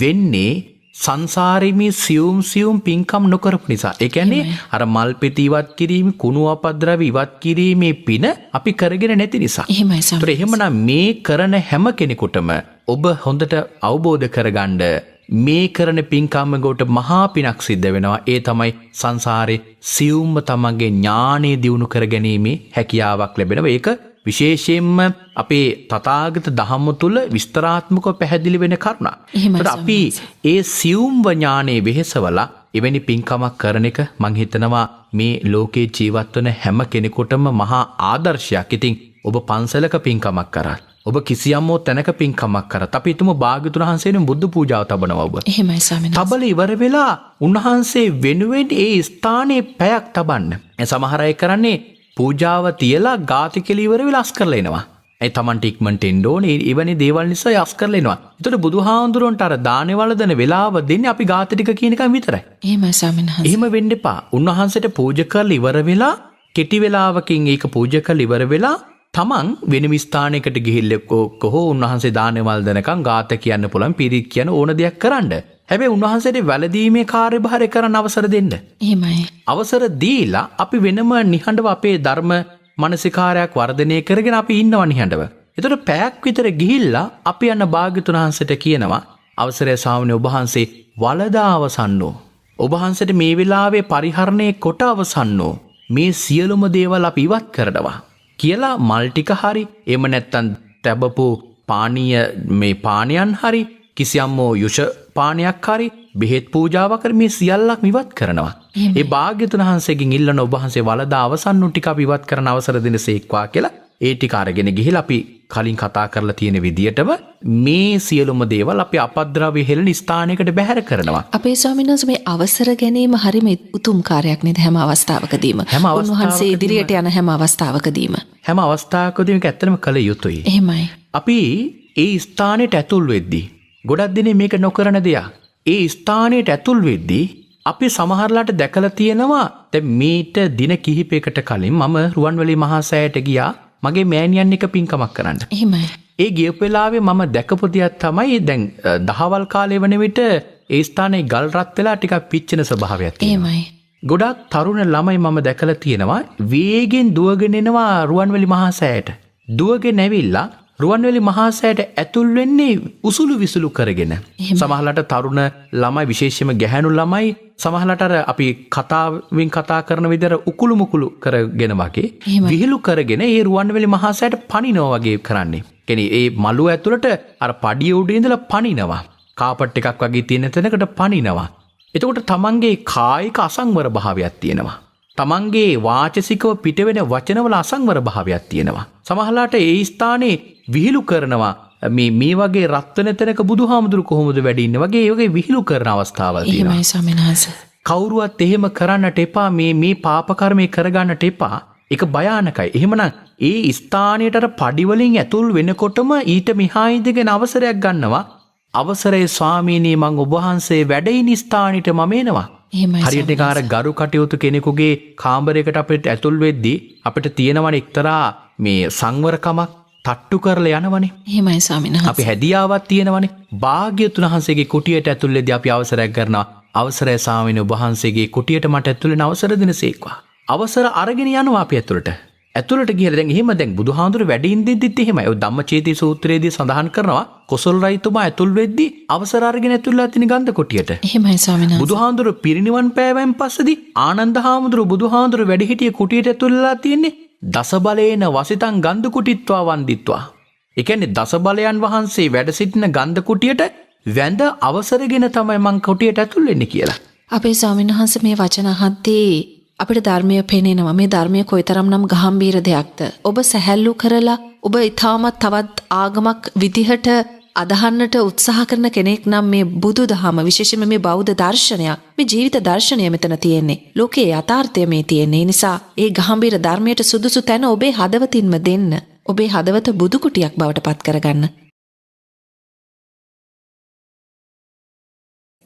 වෙන්නේ සංසාරේ සියුම් පින්කම් නොකරපු නිසා. ඒ කියන්නේ අර මල් පෙති ඉවත් කිරීම, කුණු අපද්‍රව්‍ය ඉවත් කිරීමේ පින අපි කරගෙන නැති නිසා. එහෙමයි සමහර. ඒතර එහෙමනම් මේ කරන හැම කෙනෙකුටම ඔබ හොඳට අවබෝධ කරගන්න මේ කරන පින්කම්මකට මහා පිනක් සිද්ධ වෙනවා. ඒ තමයි සංසාරේ සියුම්ම තමන්ගේ ඥානෙ දියුණු කරගැනීමේ හැකියාවක් ලැබෙනවා. ඒක විශේෂයෙන්ම අපේ තථාගත ධම්ම තුල විස්තරාත්මකව පැහැදිලි වෙන කරුණක්. ඒත් අපි ඒ සියුම්ව ඥානෙ වෙහෙසවලා එවැනි පින්කමක් කරන එක මං හිතනවා මේ ලෝකේ ජීවත් වෙන හැම කෙනෙකුටම මහා ආදර්ශයක්. ඉතින් ඔබ පන්සලක පින්කමක් කරා, ඔබ කිසියම් තැනක පින්කමක් කරත් අපි හිතමු භාග්‍යවතුන් වහන්සේගෙන් බුද්ධ පූජාව තබනවා ඔබ. එහෙමයි ස්වාමීන් වහන්සේ. තබල ඉවර වෙලා උන්වහන්සේ වෙනුවෙන් ඒ ස්ථානයේ පැයක් තබන්න. සමහර අය කරන්නේ පූජාව තියලා ගාති කියලා ඉවර වෙලා අස් කරලා එනවා. ඒ තමන්ට ඉක්මනට එන්න ඕනේ. එවැනි දේවල් නිසා අස් කරලා එනවා. ඒතකොට බුදුහාඳුරන්ට අර දානේ වළඳන වෙලාව දෙන්නේ අපි ගාති ටික කියන එකම විතරයි. එහෙමයි ස්වාමීන් වහන්සේ. එහෙම වෙන්න එපා. උන්වහන්සේට පූජා කරලා ඉවර වෙලා කෙටි වෙලාවකින් ඒක පූජා කරලා ඉවර වෙලා තමන් වෙනම ස්ථානයකට ගිහිල්ලා කොහො උන්වහන්සේ දානේ වළඳනකම් ගාත කියන්න පුළුවන්, පිරිත් කියන ඕන දෙයක් කරන්න. හැබැයි උන්වහන්සේට වැළඳීමේ කාර්යභාරය කරන්න අවසර දෙන්න. එහෙමයි. අවසර දීලා අපි වෙනම නිහඬව අපේ ධර්ම මානසිකාරයක් වර්ධනය කරගෙන අපි ඉන්නවා නිහඬව. ඒතර පැයක් විතර ගිහිල්ලා අපි යන භාග්‍යතුන් වහන්සේට කියනවා අවසරය ස්වාමීනි ඔබ වහන්සේ වළදා අවසන්නෝ. ඔබ වහන්සේට මේ වෙලාවේ පරිහරණය කොට අවසන්නෝ. මේ සියලුම දේවල් අපි ඉවත් කරනවා කියලා මල් ටික හරි එහෙම නැත්තම් තැබපු පානීය මේ පානයන් හරි කිසියම් යුෂ පානයක් හරි බෙහෙත් පූජාවක් හරි මේ සියල්ලක්ම ඉවත් කරනවා. ඒ භාග්‍යතුන් වහන්සේගෙන් ඉල්ලන ඔබ වහන්සේ වළදා අවසන් ටික අපි ඉවත් කරන අවසර දෙනසේක්වා කියලා ඒ ටික අරගෙන ගිහිල්ලා අපි කලින් කතා කරලා තියෙන විදියටම මේ සියලුම දේවල් අපි අපද්‍රව්‍ය හෙළන ස්ථානයකට බැහැර කරනවා. අපේ ස්වාමීන් වහන්සේ මේ අවසර ගැනීම හරිම උතුම් කාර්යයක් නේද හැම අවස්ථාවකදීම. උන්වහන්සේ ඉදිරියට යන හැම අවස්ථාවකදීම. හැම අවස්ථාවකදීම ඒක ඇත්තටම කළ යුතුයි. එහෙමයි. අපි ඒ ස්ථානෙට ඇතුල් වෙද්දී ගොඩක් දිනේ මේක නොකරන දෙයක්. ඒ ස්ථානයට ඇතුල් වෙද්දී අපි සමහරලාට දැකලා තියෙනවා දැන් මීට දින කිහිපයකට කලින් මම රුවන්වැලි මහා සෑයට ගියා මගේ මෑණියන් එක පින්කමක් කරන්න. එහෙමයි. ඒ ගියපු වෙලාවේ මම දැකපු දෙයක් තමයි දැන් දහවල් කාලේ වන විට ඒ ස්ථානයේ ගල් රත් වෙලා ටිකක් පිච්චෙන ස්වභාවයක් තියෙනවා. එහෙමයි. ගොඩක් තරුණ ළමයි මම දැකලා තියෙනවා වේගෙන් දුවගෙන එනවා රුවන්වැලි මහා සෑයට. දුවගෙන ඇවිල්ලා රුවන්වැලි මහා සෑයට ඇතුල් වෙන්නේ උසුළු විසුළු කරගෙන. සමහරලාට තරුණ ළමයි විශේෂයෙන්ම ගැහැණු ළමයි සමහරලාට අර අපි කතාවෙන් කතා කරන විදිහට උකුළු මුකුළු කරගෙන වගේ විහිළු කරගෙන ඒ රුවන්වැලි මහා සෑයට පනිනවා වගේ කරන්නේ. කියන්නේ ඒ මළුව ඇතුළට අර පඩිය උඩ ඉඳලා පනිනවා. කාපට් එකක් වගේ තියෙන තැනකට පනිනවා. එතකොට තමන්ගේ කායික අසංවර භාවයක් තියෙනවා. තමන්ගේ වාචසිකව පිටවෙන වචනවල අසංවර භාවයක් තියෙනවා. සමහරලාට ඒ ස්ථානයේ විහිළු කරනවා මේ වගේ රත් වෙන තැනක බුදුහාමුදුරු කොහොමද වැඩ ඉන්නේ වගේ ඒ වගේ විහිළු කරන අවස්ථාවල් තියෙනවා. එහෙමයි ස්වාමීන් වහන්සේ. කවුරුවත් එහෙම කරන්නට එපා. මේ පාප කර්මේ කරගන්නට එපා. ඒක භයානකයි. එහෙමනම් ඒ ස්ථානයට අර පඩි වලින් ඇතුල් වෙනකොටම ඊට මෙහා ඉඳගෙන අවසරයක් ගන්නවා. අවසරේ ස්වාමීනි මං ඔබ වහන්සේ වැඩ ඉන ස්ථානෙට මම එනවා. හරියට නිකාර ගරු කටයුතු කෙනෙකුගේ කාමරයකට අපිට ඇතුල් වෙද්දී අපිට තියෙනවනේ එක්තරා මේ සංවරකමක් තට්ටු කරලා යනවනේ. එහෙමයි ස්වාමීන් වහන්සේ. අපි හැදියාවක් තියෙනවනේ. භාග්‍යතුන් වහන්සේගේ කුටියට ඇතුල් වෙද්දී අපි අවසරයක් ගන්නවා. අවසරයි ස්වාමීනි ඔබ වහන්සේගේ කුටියට මට ඇතුල් වෙන අවසර දෙනසේක්වා. අවසර අරගෙන යනවා අපි ඇතුළට. ඇතුළට ගිහලා දැන් එහෙම දැන් බුදුහාඳුරු වැඩ ඉඳිද්දිත් එහෙමයි. ඔය ධම්මචේති සූත්‍රයේදී සඳහන් කරනවා කොසල් රජතුමා ඇතුල් වෙද්දී අවසර අරගෙන ඇතුල්ලා තින ගන්ධ කොටියට. එහෙමයි ස්වාමීන් වහන්සේ. බුදුහාඳුරු පිරිනිවන් පෑවෙන් පස්සේදී ආනන්ද හාමුදුරු බුදුහාඳුරු වැඩ හිටියේ කුටියට ඇතුල්ලා තියෙන්නේ දස බලේන වසිතං ගන්ධ කුටිත්වා වන්දිත්වා. ඒ කියන්නේ දස බලයන් වහන්සේ වැඩ සිටින ගන්ධ කුටියට වැඳ අවසරගෙන තමයි මං කුටියට ඇතුල් වෙන්නේ කියලා. අපේ ස්වාමීන් වහන්සේ මේ වචන අහද්දී අපිට ධර්මය පේනේනවා. මේ ධර්මය කොයිතරම්නම් ගහම්බීර දෙයක්ද. ඔබ සැහැල්ලු කරලා ඔබ ඊටමත් තවත් ආගමක් විදිහට අදහන්නට උත්සාහ කරන කෙනෙක් නම් මේ බුදු දහම විශේෂයෙන්ම මේ බෞද්ධ දර්ශනයක් මේ ජීවිත දර්ශනය මෙතන තියෙන්නේ. ලෝකයේ යථාර්ථය මේ තියෙන්නේ. ඒ නිසා ඒ ගහම්බීර ධර්මයට සුදුසු තැන ඔබේ හදවතින්ම දෙන්න. ඔබේ හදවත බුදු කුටියක් බවට පත් කරගන්න.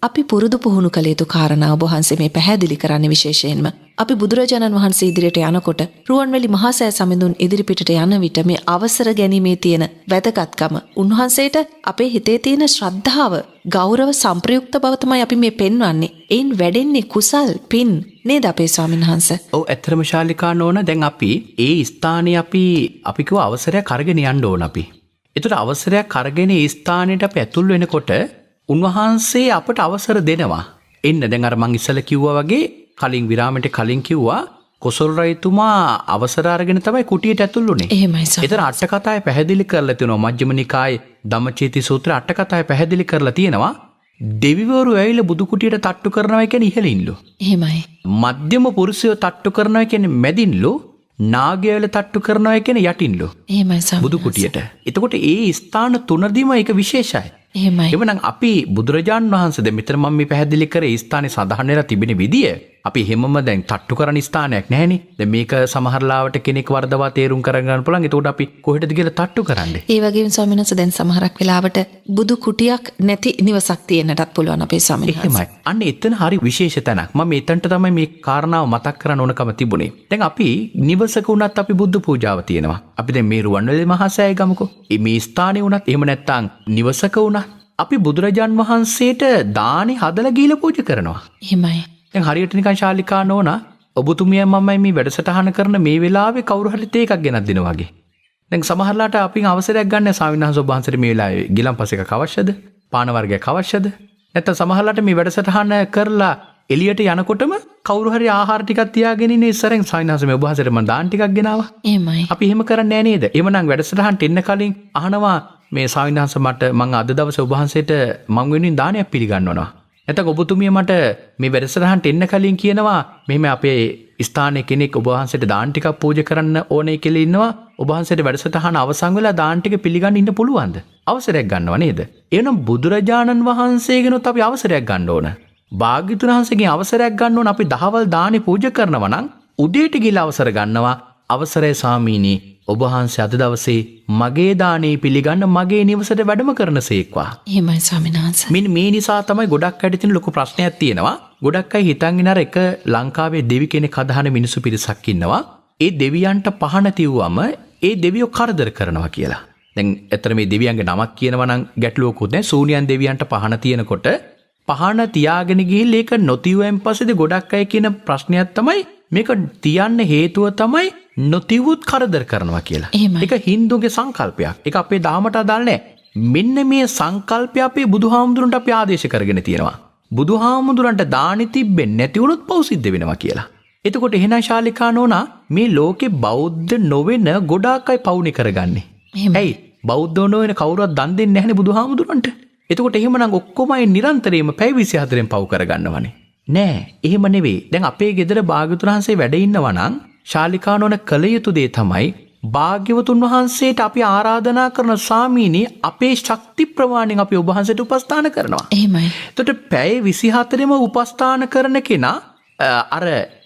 අපි පුරුදු පුහුණු කළ යුතු කාරණා ඔබ වහන්සේ මේ පැහැදිලි කරන්නේ විශේෂයෙන්ම. අපි බුදුරජාණන් වහන්සේ ඉදිරියට යනකොට රුවන්වැලි මහා සෑ සමිඳුන් ඉදිරිපිටට යන විට මේ අවසර ගැනීමේ තියෙන වැදගත්කම, උන්වහන්සේට අපේ හිතේ තියෙන ශ්‍රද්ධාව, ගෞරව සම්ප්‍රයුක්ත බව තමයි අපි මේ පෙන්වන්නේ. එයින් වැඩෙන්නේ කුසල්, පින් නේද අපේ ස්වාමීන් වහන්සේ? ඔව් ඇත්තටම ශාලිකා නෝන දැන් අපි ඒ ස්ථානයේ අපි කිව්ව අවසරයක් අරගෙන යන්න ඕන අපි. ඒතර අවසරයක් අරගෙන ඒ ස්ථානෙට අපි ඇතුල් වෙනකොට උන්වහන්සේ අපට අවසර දෙනවා. එන්න දැන් අර මං ඉස්සෙල්ලා කිව්වා වගේ කලින් විරාමයට කලින් කිව්වා කොසල් රජතුමා අවසර අරගෙන තමයි කුටියට ඇතුල් වුනේ. එහෙමයි සර්. ඒතර අට කතාවේ පැහැදිලි කරලා තියෙනවා මජ්ක්‍ධිම නිකායේ ධම්මචේති සූත්‍රය අට කතාවේ පැහැදිලි කරලා තියෙනවා දෙවිවරු ඇවිල්ලා බුදු කුටියට තට්ටු කරනවා කියන්නේ ඉහළින්ලු. එහෙමයි. මධ්‍යම පුරුෂයෝ තට්ටු කරනවා කියන්නේ මැදින්ලු. නාගයල තට්ටු කරනවා කියන්නේ යටින්ලු. එහෙමයි සර්. බුදු කුටියට. එතකොට ඒ ස්ථාන තුනදීම ඒක විශේෂයි. එහෙමයි. එවනම් අපි බුදුරජාණන් වහන්සේ දැන් මෙතන මම මේ පැහැදිලි කරේ ස්ථානේ සඳහන් වෙලා තිබෙන විදිය අපි හැමම දැන් තට්ටු කරන ස්ථානයක් නැහැනේ. දැන් මේක සමහරලාවට කෙනෙක් වර්ධවා තේරුම් කරගන්න පුළුවන්. එතකොට අපි කොහෙටද කියලා තට්ටු කරන්නේ? ඒ වගේම ස්වාමීන් වහන්සේ දැන් සමහරක් වෙලාවට බුදු කුටියක් නැති නිවසක් තියෙන්නටත් පුළුවන් අපේ ස්වාමීන් වහන්සේ. එහෙමයි. අන්න එතන හරි විශේෂ තැනක්. මම එතනට තමයි මේ කාරණාව මතක් කරන්න ඕනකම තිබුණේ. දැන් අපි නිවසක වුණත් අපි බුද්ධ පූජාව තියෙනවා. අපි දැන් මේ රුවන්වැලි මහා සෑය ගමුකෝ. මේ ස්ථානේ වුණත් එහෙම නැත්නම් නිවසක වුණත් අපි බුදුරජාන් වහන්සේට දානි හදලා ගීලා පූජා කරනවා. එහෙමයි. දැන් හරියට නිකන් ශාලිකා නෝනා ඔබතුමිය මමයි මේ වැඩසටහන කරන මේ වෙලාවේ කවුරු හරි තේ එකක් ගෙනත් දෙනවා වගේ. දැන් සමහරලාට අපි අවසරයක් ගන්න ස්වාමීන් වහන්සේ ඔබ වහන්සේට මේ වෙලාවේ ගිලම්පස් එකක් අවශ්‍යද? පාන වර්ගයක් අවශ්‍යද? නැත්නම් සමහරලාට මේ වැඩසටහන කරලා එළියට යනකොටම කවුරු හරි ආහාර ටිකක් තියාගෙන ඉන්නේ ඉස්සරෙන් ස්වාමීන් වහන්සේ මේ ඔබ වහන්සේට මම දාන ටිකක් ගෙනාවා. එහෙමයි. අපි එහෙම කරන්නේ නැහැ නේද? එhmenan වැඩසටහනට එන්න කලින් අහනවා මේ ස්වාමීන් වහන්සේ මට මං අද දවසේ ඔබ වහන්සේට මං වෙනුවෙන් දානයක් පිළිගන්වනවා. නැත්නම් ඔබතුමිය මට මේ වැඩසටහනට එන්න කලින් කියනවා මෙහෙම අපේ ස්ථානයේ කෙනෙක් ඔබ වහන්සේට දාන ටිකක් පූජා කරන්න ඕනේ කියලා ඉන්නවා. ඔබ වහන්සේට වැඩසටහන අවසන් වෙලා දාන ටික පිළිගන්න ඉන්න පුළුවන්ද? අවසරයක් ගන්නව නේද? එහෙනම් බුදුරජාණන් වහන්සේගෙනුත් අපි අවසරයක් ගන්න ඕන. භාග්‍යතුන් වහන්සේගෙන් අවසරයක් ගන්න ඕන. අපි දහවල් දානේ පූජා කරනවා නම් උදේට ගිහලා අවසර ගන්නවා. අවසරයි ස්වාමීනි ඔබ වහන්සේ අද දවසේ මගේ දානේ පිළිගන්න මගේ නිවසට වැඩම කරනසේක්වා. එහෙමයි ස්වාමීන් වහන්සේ. මෙන්න මේ නිසා තමයි ගොඩක් අයට තියෙන ලොකු ප්‍රශ්නයක් තියෙනවා. ගොඩක් අය හිතන් ඉන්න අර එක ලංකාවේ දෙවි කෙනෙක් අදහන මිනිස්සු පිරිසක් ඉන්නවා. ඒ දෙවියන්ට පහන තියුවම ඒ දෙවියෝ කරදර කරනවා කියලා. දැන් ඇත්තට මේ දෙවියන්ගේ නමක් කියනවා නම් ගැටලුවකුත් නැහැ. සූනියන් දෙවියන්ට පහන තියෙනකොට පහන තියාගෙන ගිහිල්ලා ඒක නොතියුවෙන් පස්සේද ගොඩක් අය කියන ප්‍රශ්නයක් තමයි මේක තියන්න හේතුව තමයි නොතිවුත් කරදර කරනවා කියලා. ඒක හින්දුගේ සංකල්පයක්. ඒක අපේ දහමට අදාළ නැහැ. මෙන්න මේ සංකල්පය අපේ බුදුහාමුදුරන්ට අපි ආදේශ කරගෙන තියෙනවා. බුදුහාමුදුරන්ට දානි තිබෙන්නේ නැති වුණොත් පව් සිද්ධ වෙනවා කියලා. එතකොට එහෙනම් ශාලිකා නෝනා මේ ලෝකේ බෞද්ධ නොවන ගොඩාක් අය පවුනේ කරගන්නේ. ඇයි? බෞද්ධ නොවන කවුරුවත් දන් දෙන්නේ නැහැනේ බුදුහාමුදුරන්ට. එතකොට එහෙමනම් ඔක්කොම අය නිරන්තරයෙන්ම පැය 24න් පව් කරගන්නවනේ. නෑ එහෙම නෙවෙයි. දැන් අපේ ගෙදර භාග්‍යවතුන් වහන්සේ වැඩ ඉන්නවා නම් ශාලිකානෝන කළ යුතු දේ තමයි භාග්‍යවතුන් වහන්සේට අපි ආරාධනා කරන ස්වාමීනි අපේ ශක්ති ප්‍රමාණයෙන් අපි ඔබ වහන්සේට උපස්ථාන කරනවා. එහෙමයි. එතකොට පැය 24ෙම උපස්ථාන කරන කෙනා අර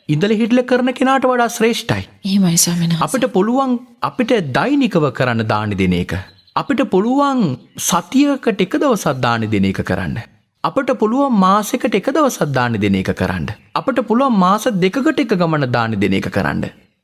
ඉඳලා හිටලා කරන කෙනාට වඩා ශ්‍රේෂ්ඨයි. එහෙමයි ස්වාමීන් වහන්සේ. අපිට පුළුවන් අපිට දෛනිකව කරන්න දානි දෙන එක. අපිට පුළුවන් සතියකට එක දවසක් දානි දෙන එක කරන්න. අපට පුළුවන් මාසෙකට එක දවසක් දානි දෙන එක කරන්න. අපට පුළුවන් මාස දෙකකට එක ගමන දානි දෙන එක කරන්න.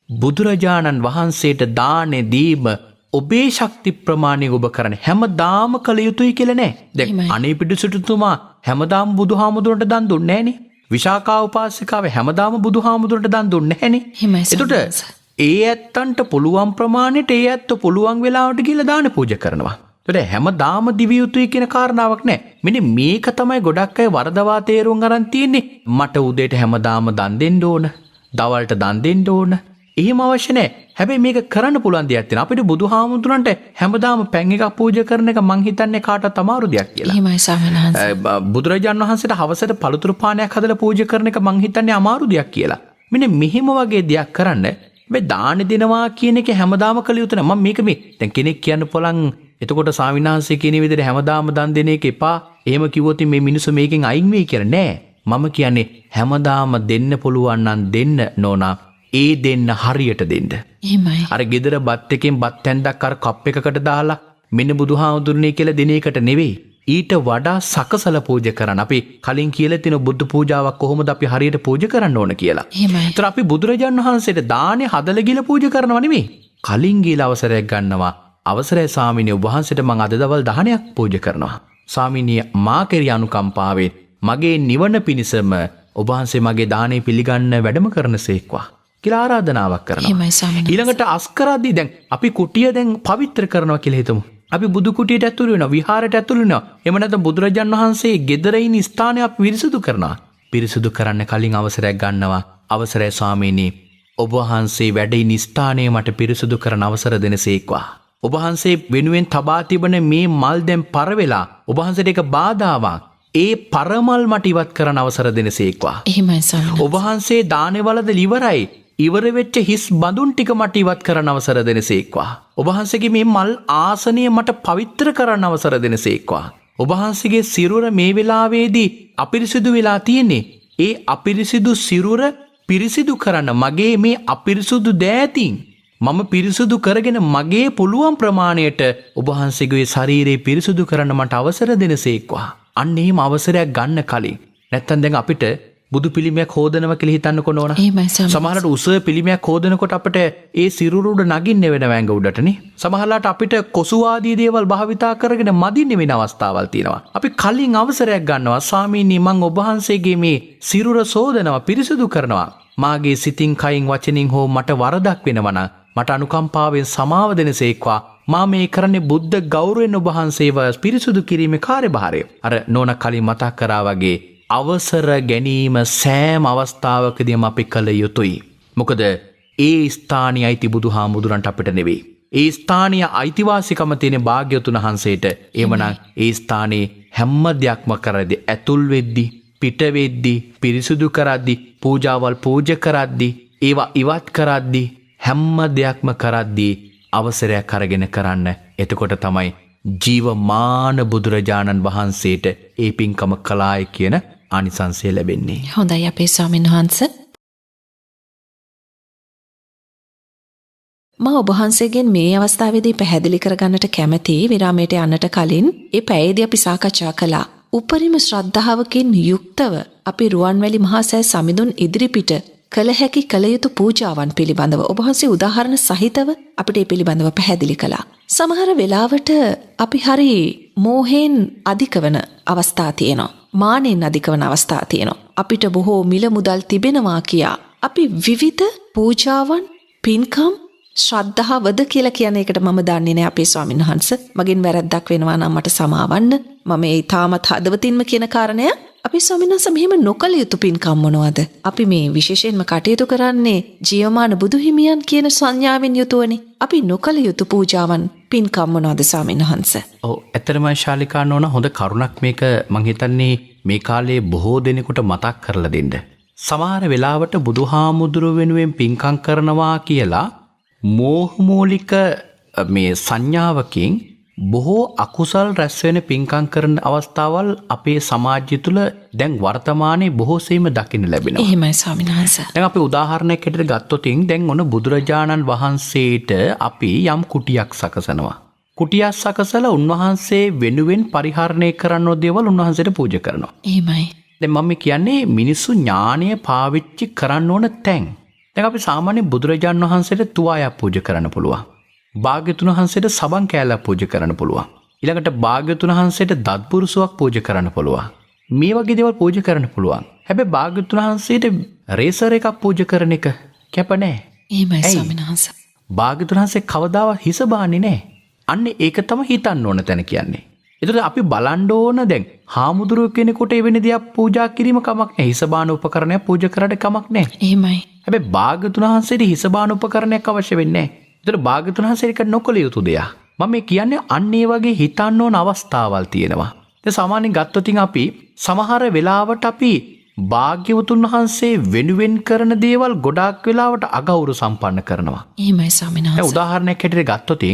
බුදුරජාණන් වහන්සේට දානේ දීම ඔබේ ශක්ති ප්‍රමාණය ඔබ කරන හැමදාම කළ යුතුයි කියලා නෑ. දැන් අනේපිඩුසිටුතුමා හැමදාම බුදුහාමුදුරන්ට දන් දුන්නේ නෑනේ. විශාඛා උපාසිකාව හැමදාම බුදුහාමුදුරන්ට දන් දුන්නේ නෑනේ. එතකොට ඒ ඇත්තන්ට පුළුවන් ප්‍රමාණයට ඒ ඇත්ත පුළුවන් වෙලාවට ගිහලා දාන පූජා කරනවා. ඒකට හැමදාම දිවිය යුතුයි කියන කාරණාවක් නෑ. මෙන්න මේක තමයි ගොඩක් අය වරදවා තේරුම් අරන් තියෙන්නේ. මට උදේට හැමදාම දන් දෙන්න ඕන. දවල්ට දන් දෙන්න ඕන. එහෙම අවශ්‍ය නෑ. හැබැයි මේක කරන්න පුළුවන් දෙයක් තියෙනවා. අපිට බුදුහාමුදුරන්ට හැමදාම පැන් එකක් පූජා කරන එක මං හිතන්නේ කාටවත් අමාරු දෙයක් කියලා. එහෙමයි ස්වාමීන් වහන්සේ. බුදුරජාණන් වහන්සේට හවසට පළතුරු පානයක් හදලා පූජා කරන එක මං හිතන්නේ අමාරු දෙයක් කියලා. මෙන්න මෙහෙම වගේ දෙයක් කරන්න මේ දාන දෙනවා කියන එක හැමදාම කළ යුතු නෑ. මම මේක මේ දැන් කෙනෙක් කියන්න පුළුවන් එතකොට ස්වාමීන් වහන්සේ කියන විදිහට හැමදාම දන් දෙන එක එපා. එහෙම කිව්වොත් මේ මිනිස්සු මේකෙන් අයින් වෙයි කියලා නෑ. මම කියන්නේ හැමදාම දෙන්න පුළුවන් නම් දෙන්න නෝනා. ඒ දෙන්න හරියට දෙන්න. එහෙමයි. අර ගෙදර බත් එකෙන් බත් හැන්දක් අර කප් එකකට දාලා මෙන්න බුදුහාමුදුරනේ කියලා දෙන එකට නෙවෙයි. ඊට වඩා සකසල පූජ කරන්න. අපි කලින් කියලා තියෙන බුද්ධ පූජාවක් කොහොමද අපි හරියට පූජ කරන්න ඕන කියලා. එහෙමයි. ඒතර අපි බුදුරජාණන් වහන්සේට දානේ හදලා ගිහලා පූජ කරනව නෙමෙයි. කලින් ගිහලා අවසරයක් ගන්නවා. අවසරයි ස්වාමීනි ඔබ වහන්සේට මම අද දවල් දානයක් පූජ කරනවා. ස්වාමීනි මා කෙරෙහි අනුකම්පාවෙන් මගේ නිවන පිණිසම ඔබ වහන්සේ මගේ දානේ පිළිගන්න වැඩම කරනසේක්වා කියලා ආරාධනාවක් කරනවා. එහෙමයි ස්වාමීන් වහන්සේ. ඊළඟට අස්කරද්දී දැන් අපි කුටිය දැන් පවිත්‍ර කරනවා කියලා හිතමු. අපි බුදු කුටියට ඇතුළු වෙනවා, විහාරයට ඇතුළු වෙනවා. එහෙම නැත්නම් බුදුරජාණන් වහන්සේ ගෙදර ඉන්න ස්ථානය අපි පිරිසුදු කරනවා. පිරිසුදු කරන්න කලින් අවසරයක් ගන්නවා. අවසරයි ස්වාමීනි ඔබ වහන්සේ වැඩ ඉන්න ස්ථානය මට පිරිසුදු කරන අවසර දෙනසේක්වා. ඔබ වහන්සේ වෙනුවෙන් තබා තිබෙන මේ මල් දැන් පර වෙලා ඔබ වහන්සේට ඒක බාධාවක්. ඒ පරමල් මට ඉවත් කරන අවසර දෙනසේක්වා. එහෙමයි ස්වාමීන් ඔබ වහන්සේ දානවලද ඉවරයි. ඉවර වෙච්ච හිස් බඳුන් ටික මට ඉවත් කරන අවසර දෙනසේක්වා. ඔබ වහන්සේගේ මේ මල් ආසනය මට පවිත්‍ර කරන්න අවසර දෙනසේක්වා. ඔබ වහන්සේගේ සිරුර මේ වෙලාවේදී අපිරිසිදු වෙලා තියෙන්නේ. ඒ අපිරිසිදු සිරුර පිරිසිදු කරන්න මගේ මේ අපිරිසුදු දෑතින් මම පිරිසුදු කරගෙන මගේ පුළුවන් ප්‍රමාණයට ඔබ වහන්සේගේ ශරීරය පිරිසුදු කරන්න මට අවසර දෙනසේක්වා. අන්න එහෙම අවසරයක් ගන්න කලින් නැත්තම් දැන් අපිට බුදු පිළිමයක් හොදනවා කියලා හිතන්නකො නෝනා. එහෙමයි ස්වාමීන් සමහරට උස පිළිමයක් හොදනකොට අපිට ඒ සිරුර උඩ නගින්න වෙන වැංග උඩටනේ. සමහරලාට අපිට කොසු ආදී දේවල් භාවිතා කරගෙන මදින්න වෙන අවස්ථාවල් තියෙනවා. අපි කලින් අවසරයක් ගන්නවා ස්වාමීනි මම ඔබ වහන්සේගේ මේ සිරුර සෝදනවා පිරිසුදු කරනවා. මාගේ සිතින් කයින් වචනින් හෝ මට වරදක් වෙනවා නම් මට අනුකම්පාවෙන් සමාව දෙනසේක්වා. මා මේ කරන්නේ බුද්ධ ගෞරවයෙන් ඔබ වහන්සේව පිරිසුදු කිරීමේ කාර්යභාරය. අර නෝනා කලින් මතක් කරා වගේ අවසර ගැනීම සෑම අවස්ථාවකදීම අපි කළ යුතුයි. මොකද ඒ ස්ථානීය අයිති බුදුහාමුදුරන්ට අපිට නෙවෙයි. ඒ ස්ථානීය අයිතිවාසිකම තියෙන භාග්‍යවතුන් වහන්සේට. එhmenan ඒ ස්ථානයේ හැම දෙයක්ම කරද්දී ඇතුල් වෙද්දී පිට වෙද්දී පිරිසුදු කරද්දී පූජාවල් පූජ කරද්දී ඒවා ඉවත් කරද්දී හැම දෙයක්ම කරද්දී අවසරයක් අරගෙන කරන්න. එතකොට තමයි ජීවමාන බුදුරජාණන් වහන්සේට ඒ පින්කම කළාය කියන ආනිසංසය ලැබෙන්නේ. හොඳයි අපේ ස්වාමීන් වහන්සේ. මම ඔබ වහන්සේගෙන් මේ අවස්ථාවේදී පැහැදිලි කරගන්නට කැමැති විරාමයට යන්නට කලින් ඒ පැයේදී අපි සාකච්ඡා කළා. උපරිම ශ්‍රද්ධාවකින් යුක්තව අපි රුවන්වැලි මහා සෑ සමිඳුන් ඉදිරිපිට කළ හැකි කළ යුතු පූජාවන් පිළිබඳව ඔබ වහන්සේ උදාහරණ සහිතව අපිට ඒ පිළිබඳව පැහැදිලි කළා. සමහර වෙලාවට අපි හරි මෝහයෙන් අධික වන අවස්ථා තියෙනවා. මානෙන් අධික වන අවස්ථා තියෙනවා. අපිට බොහෝ මිල මුදල් තිබෙනවා කියා අපි විවිධ පූජාවන් පින්කම් ශ්‍රද්ධාවද කියලා කියන එකට මම දන්නේ නැහැ අපේ ස්වාමීන් වහන්සේ. මගෙන් වැරද්දක් වෙනවා නම් මට සමාවන්න. මම ඒ තාමත් හදවතින්ම කියන කාරණය අපි ස්වාමීන් වහන්සේ මෙහෙම නොකළ යුතු පින්කම් මොනවද? අපි මේ විශේෂයෙන්ම කටයුතු කරන්නේ ජීවමාන බුදු හිමියන් කියන සංඥාවෙන් යුතුවනේ. අපි නොකළ යුතු පූජාවන් පින්කම් මොනවද ස්වාමීන් වහන්සේ? ඔව් ඇත්තටම ශාලිකා නෝනා හොඳ කරුණක් මේක මං හිතන්නේ මේ කාලේ බොහෝ දෙනෙකුට මතක් කරලා දෙන්න. සමහර වෙලාවට බුදුහාමුදුරුව වෙනුවෙන් පින්කම් කරනවා කියලා මෝහමූලික මේ සංඥාවකින් බොහෝ අකුසල් රැස් වෙන පින්කම් කරන අවස්ථාවල් අපේ සමාජය තුළ දැන් වර්තමානයේ බොහෝසෙයිම දකින්න ලැබෙනවා. එහෙමයි ස්වාමීන් වහන්සේ. දැන් අපි උදාහරණයක් හැටියට ගත්තොත් දැන් ඔන්න බුදුරජාණන් වහන්සේට අපි යම් කුටියක් සකසනවා. කුටියක් සකසලා උන්වහන්සේ වෙනුවෙන් පරිහරණය කරන දේවල් උන්වහන්සේට පූජා කරනවා. එහෙමයි. දැන් මම කියන්නේ මිනිස්සු ඥානය පාවිච්චි කරන්න ඕන තැන්. දැන් අපි සාමාන්‍ය බුදුරජාණන් වහන්සේට තුවායක් පූජා කරන්න පුළුවන්. භාග්‍යතුන් වහන්සේට සබන් කෑල්ලක් පූජා කරන්න පුළුවන්. ඊළඟට භාග්‍යතුන් වහන්සේට දත් පුරුසුවක් පූජා කරන්න පුළුවන්. මේ වගේ දේවල් පූජා කරන්න පුළුවන්. හැබැයි භාග්‍යතුන් වහන්සේට රේසර් එකක් පූජා කරන එක කැප නැහැ. එහෙමයි ස්වාමීන් වහන්සේ. භාග්‍යතුන් වහන්සේ කවදාවත් හිස බාන්නේ නැහැ. අන්න ඒක තමයි හිතන්න ඕන තැන කියන්නේ. ඒතකොට අපි බලන්න ඕන දැන් හාමුදුරුවෝ කෙනෙකුට එවැනි දෙයක් පූජා කිරීම කමක් නැහැ. හිස බාන උපකරණයක් පූජා කරන්න කමක් නැහැ. එහෙමයි. හැබැයි භාග්‍යතුන් වහන්සේට හිස බාන උපකරණයක් අවශ්‍ය වෙන්නේ නැහැ. ඒතර භාග්‍යතුන් වහන්සේට නොකළ යුතු දෙයක්. මම මේ කියන්නේ අන්න ඒ වගේ හිතන්න ඕන අවස්ථාවල් තියෙනවා. දැන් සාමාන්‍යයෙන් ගත්තොත් අපි සමහර වෙලාවට අපි භාග්‍යවතුන් වහන්සේ වෙනුවෙන් කරන දේවල් ගොඩාක් වෙලාවට අගෞරව සම්පන්න කරනවා. එහෙමයි ස්වාමීන් වහන්සේ. දැන් උදාහරණයක් හැටියට ගත්තොත්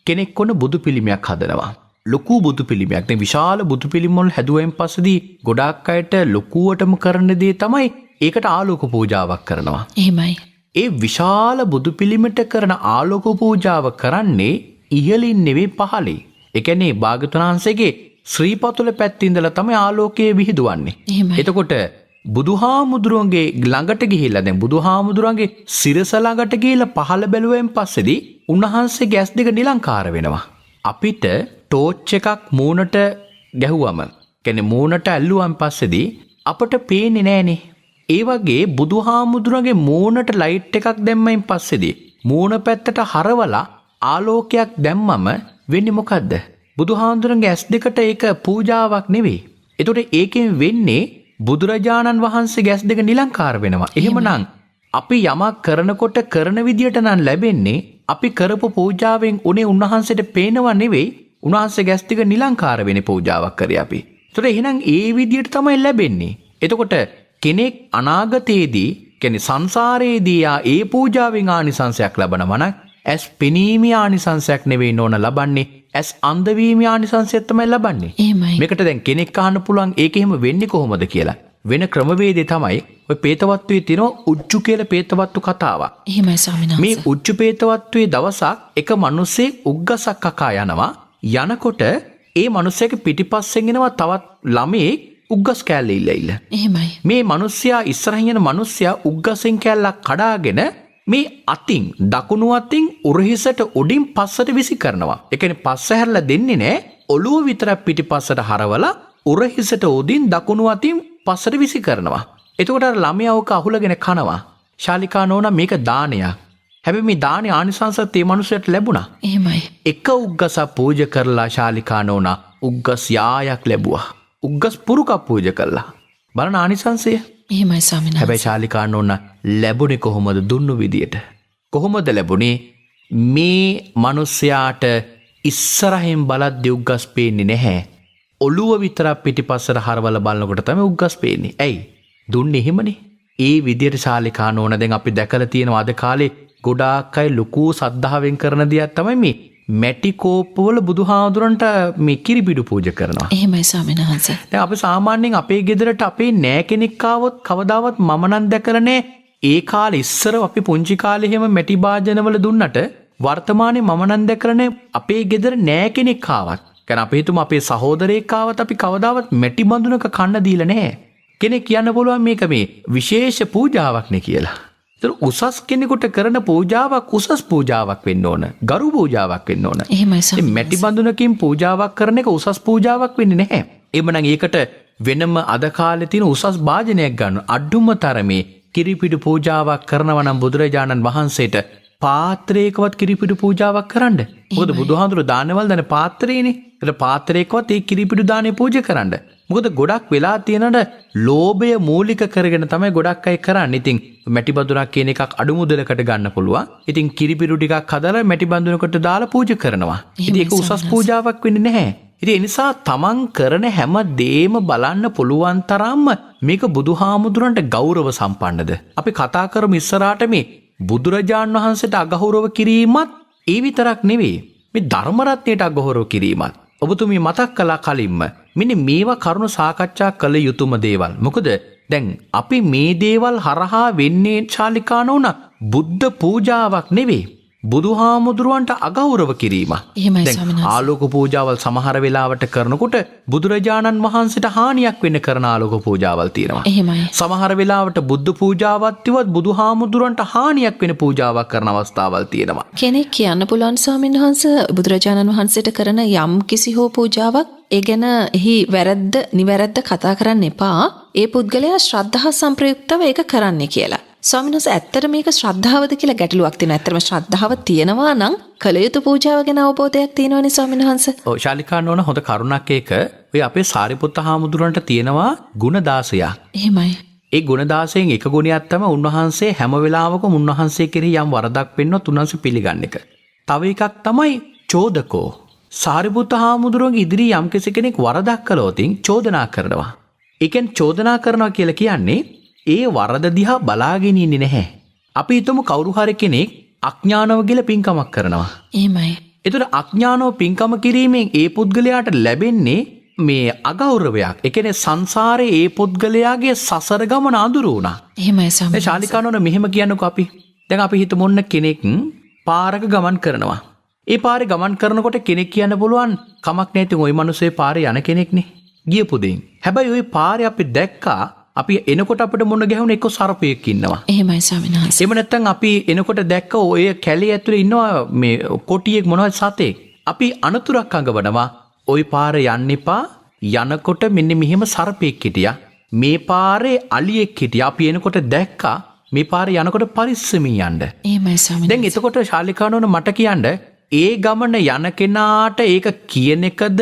කෙනෙක් කොන බුදු පිළිමයක් හදනවා. ලොකු බුදු පිළිමයක්. දැන් විශාල බුදු පිළිම වල හැදුවෙන් පස්සේදී ගොඩාක් අයට ලොකුවටම කරන දේ තමයි ඒකට ආලෝක පූජාවක් කරනවා. එහෙමයි. ඒ විශාල බුදු පිළිමට කරන ආලෝක පූජාව කරන්නේ ඉහළින් නෙවෙයි පහළින්. ඒ කියන්නේ භාග්‍යවතුන් වහන්සේගේ ශ්‍රීපතුල පැත්තින්දලා තමයි ආලෝකයේ විහිදුවන්නේ. එහෙමයි. එතකොට බුදුහාමුදුරුවන්ගේ ළඟට ගිහිල්ලා දැන් බුදුහාමුදුරුවන්ගේ සිරස ළඟට ගිහිල්ලා පහළ බැලුවෙන් පස්සේදී උන්වහන්සේගේ ඇස් දෙක නිලංකාර වෙනවා. අපිට ටෝච් එකක් මූණට ගැහුවම කියන්නේ මූණට ඇල්ලුවන් පස්සේදී අපට පේන්නේ නෑනේ. ඒ වගේ බුදුහාමුදුරුවන්ගේ මූණට ලයිට් එකක් දැම්මයින් පස්සේදී මූණ පැත්තට හරවලා ආලෝකයක් දැම්මම වෙන්නේ මොකද්ද? බුදුහාමුදුරන්ගේ ඇස් දෙකට ඒක පූජාවක් නෙවෙයි. ඒතකොට ඒකෙන් වෙන්නේ බුදුරජාණන් වහන්සේගේ ඇස් දෙක නිලංකාර වෙනවා. එහෙමනම් අපි යමක් කරනකොට කරන විදියට නම් ලැබෙන්නේ අපි කරපු පූජාවෙන් උනේ උන්වහන්සේට පේනවා නෙවෙයි. උන්වහන්සේගේ ඇස් දෙක නිලංකාර වෙන්නේ පූජාවක් කරේ අපි. ඒතකොට එහෙනම් ඒ විදියට තමයි ලැබෙන්නේ. එතකොට කෙනෙක් අනාගතයේදී කියන්නේ සංසාරයේදී ඒ පූජාවෙන් ආනිසංසයක් ලබනවා නම් ඇස් පෙනීමේ ආනිසංසයක් නෙවෙයි නෝන ලබන්නේ ඇස් අන්ධවීමේ ආනිසංසයක් තමයි ලබන්නේ. එහෙමයි. මේකට දැන් කෙනෙක් අහන්න පුළුවන් ඒක එහෙම වෙන්නේ කොහොමද කියලා. වෙන ක්‍රමවේදේ තමයි ඔය පේතවත්වයේ තියෙන උච්චු කියලා පේතවත්තු කතාවක්. එහෙමයි ස්වාමීන් වහන්සේ. මේ උච්චු පේතවත්වයේ දවසක් එක මිනිහෙක් උග්ගසක් කකා යනවා. යනකොට ඒ මිනිහයාගේ පිටිපස්සෙන් එනවා තවත් ළමයෙක් උග්ගස් කෑල්ල ඉල්ල. එහෙමයි. මේ මිනිහයා ඉස්සරහින් යන මිනිහයා උග්ගසෙන් කෑල්ලක් කඩාගෙන මේ අතින් දකුණු අතින් උරහිසට උඩින් පස්සට විසි කරනවා. ඒ කියන්නේ පස්ස හැරලා දෙන්නේ නැහැ. ඔළුව විතරක් පිටිපස්සට හරවලා උරහිසට උඩින් දකුණු අතින් පස්සට විසි කරනවා. එතකොට අර ළමයා ඕක අහුලගෙන කනවා. ශාලිකා නෝනා මේක දානයක්. හැබැයි මේ දානේ ආනිසංසත් මේ මිනිහට ලැබුණා. එහෙමයි. එක උග්ගසක් පූජා කරලා ශාලිකා නෝනා උග්ගස් යායක් ලැබුවා. උග්ගස් පුරුකක් පූජා කළා. බලන්න ආනිසංසය. එහෙමයි ස්වාමීන් වහන්සේ. හැබැයි ශාලිකා නෝනා ලැබුණේ කොහොමද දුන්නු විදියට? කොහොමද ලැබුණේ? මේ මිනිස්යාට ඉස්සරහින් බලද්දී උග්ගස් පේන්නේ නැහැ. ඔළුව විතරක් පිටිපස්සට හරවලා බලනකොට තමයි උග්ගස් පේන්නේ. ඇයි? දුන්නේ එහෙමනේ. ඒ විදියට ශාලිකා නෝනා දැන් අපි දැකලා තියෙනවා අද කාලේ ගොඩාක් අය ලොකු සද්ධාවෙන් කරන දෙයක් තමයි මේ මැටි කෝප්පවල බුදුහාමුදුරන්ට මේ කිරිපිඩු පූජා කරනවා. එහෙමයි ස්වාමීන් වහන්සේ. දැන් අපි සාමාන්‍යයෙන් අපේ ගෙදරට අපේ නෑ කෙනෙක් ආවොත් කවදාවත් මම නම් දැකලා නෑ. ඒ කාලේ ඉස්සර අපි පුංචි කාලේ එහෙම මැටි භාජනවල දුන්නට වර්තමානයේ මම නම් දැකලා නෑ අපේ ගෙදර නෑ කෙනෙක් ආවත්. කියන්නේ අපි හිතමු අපේ සහෝදරයෙක් ආවත් අපි කවදාවත් මැටි බඳුනක කන්න දීලා නෑ. කෙනෙක් කියන්න පුළුවන් මේක මේ විශේෂ පූජාවක් නේ කියලා. උසස් කෙනෙකුට කරන පූජාවක් උසස් පූජාවක් වෙන්න ඕන. ගරු පූජාවක් වෙන්න ඕන. එහෙමයි ස්වාමීන් මැටි බඳුනකින් පූජාවක් කරන එක උසස් පූජාවක් වෙන්නේ නැහැ. එhmenan ඒකට වෙනම අද කාලේ තියෙන උසස් භාජනයක් ගන්න. අඩුම තරමේ කිරිපිඩු පූජාවක් කරනවා නම් බුදුරජාණන් වහන්සේට පාත්‍රයකවත් කිරිපිඩු පූජාවක් කරන්න. මොකද බුදුහාඳුර දානවල දන පාත්‍රයනේ. ඒතර පාත්‍රයකවත් ඒ කිරිපිඩු දානේ පූජා කරන්න. මොකද ගොඩක් වෙලා තියෙනට ලෝභය මූලික කරගෙන තමයි ගොඩක් අය කරන්නේ. ඉතින් මැටි බඳුනක් කියන එකක් අඩු මුදලකට ගන්න පුළුවන්. ඉතින් කිරිපිඩු ටිකක් හදලා මැටි බඳුනකට දාලා පූජා කරනවා. ඉතින් ඒක උසස් පූජාවක් වෙන්නේ නැහැ. ඉතින් ඒ නිසා තමන් කරන හැම දෙයක්ම බලන්න පුළුවන් තරම්ම මේක බුදුහාමුදුරන්ට ගෞරව සම්පන්නද. අපි කතා කරමු ඉස්සරහට මේ බුදුරජාණන් වහන්සේට අගෞරව කිරීමත් ඒ විතරක් නෙවෙයි. මේ ධර්ම රත්නයට අගෞරව කිරීමත් ඔබතුමී මතක් කළා කලින්ම මෙන්න මේවා කරුණු සාකච්ඡා කළ යුතුම දේවල්. මොකද දැන් අපි මේ දේවල් හරහා වෙන්නේ ශාලිකා නෝනා බුද්ධ පූජාවක් නෙවෙයි. බුදුහාමුදුරුවන්ට අගෞරව කිරීම. එහෙමයි ස්වාමීන් වහන්සේ. ආලෝක පූජාවල් සමහර වෙලාවට කරනකොට බුදුරජාණන් වහන්සේට හානියක් වෙන්න කරන ආලෝක පූජාවල් තියෙනවා. එහෙමයි. සමහර වෙලාවට බුද්ධ පූජාවක් තියවත් බුදුහාමුදුරන්ට හානියක් වෙන පූජාවක් කරන අවස්ථාවල් තියෙනවා. කෙනෙක් කියන්න පුළුවන් ස්වාමීන් වහන්සේ බුදුරජාණන් වහන්සේට කරන යම් කිසි හෝ පූජාවක් ඒ ගැන එහි වැරද්ද නිවැරද්ද කතා කරන්න එපා. ඒ පුද්ගලයා ශ්‍රද්ධා සම්ප්‍රයුක්තව ඒක කරන්නේ කියලා. ස්වාමීන් වහන්සේ ඇත්තට මේක ශ්‍රද්ධාවද කියලා ගැටලුවක් තියෙනවා. ඇත්තටම ශ්‍රද්ධාව තියෙනවා නම් කළ යුතු පූජාව ගැන අවබෝධයක් තියෙනවනේ ස්වාමීන් වහන්සේ. ඔව් ශාලිකා නෝන හොඳ කරුණක් ඒක. ඔය අපේ සාරිපුත්ත හාමුදුරන්ට තියෙනවා ගුණ 16ක්. එහෙමයි. ඒ ගුණ 16න් එක ගුණයක් තමයි උන්වහන්සේ හැම වෙලාවකම උන්වහන්සේ කෙරෙහි යම් වරදක් වෙන්නොත් උන්වහන්සේ පිළිගන්න එක. තව එකක් තමයි චෝදකෝ. සාරිපුත්ත හාමුදුරුවන්ගේ ඉදිරියේ යම් කෙනෙක් වරදක් කළොත් චෝදනා කරනවා. ඒ කියන්නේ චෝදනා කරනවා කියලා කියන්නේ ඒ වරද දිහා බලාගෙන ඉන්නේ නැහැ. අපි හිතමු කවුරු හරි කෙනෙක් අඥානව කියලා පින්කමක් කරනවා. එහෙමයි. ඒතර අඥානව පින්කම කිරීමෙන් ඒ පුද්ගලයාට ලැබෙන්නේ මේ අගෞරවයක්. ඒ කියන්නේ සංසාරේ ඒ පුද්ගලයාගේ සසර ගමන අඳුරු වුණා. එහෙමයි ස්වාමීන් වහන්සේ. ශාලිකානෝන මෙහෙම කියන්නකෝ අපි. දැන් අපි හිතමු ඔන්න කෙනෙක් පාරක ගමන් කරනවා. ඒ පාරේ ගමන් කරනකොට කෙනෙක් කියන්න පුළුවන් කමක් නැති ওই මිනිස්සේ පාරේ යන කෙනෙක්නේ. ගියපු දෙයින්. හැබැයි ওই පාරේ අපි දැක්කා අපි එනකොට අපිට මොන ගැහුණ එක්ක සර්පයෙක් ඉන්නවා. එහෙමයි ස්වාමීන් වහන්සේ. එහෙම නැත්නම් අපි එනකොට දැක්ක ඔය කැලේ ඇතුලේ ඉන්නවා මේ කොටියෙක් මොනවද සතෙක්. අපි අනතුරක් අඟවනවා. ওই පාරේ යන්න එපා. යනකොට මෙන්න මෙහෙම සර්පයෙක් හිටියා. මේ පාරේ අලියෙක් හිටියා. අපි එනකොට දැක්කා මේ පාරේ යනකොට පරිස්සමින් යන්න. එහෙමයි ස්වාමීන් දැන් එතකොට ශාලිකානෝන මට කියන්න ඒ ගමන යන කෙනාට ඒක කියන එකද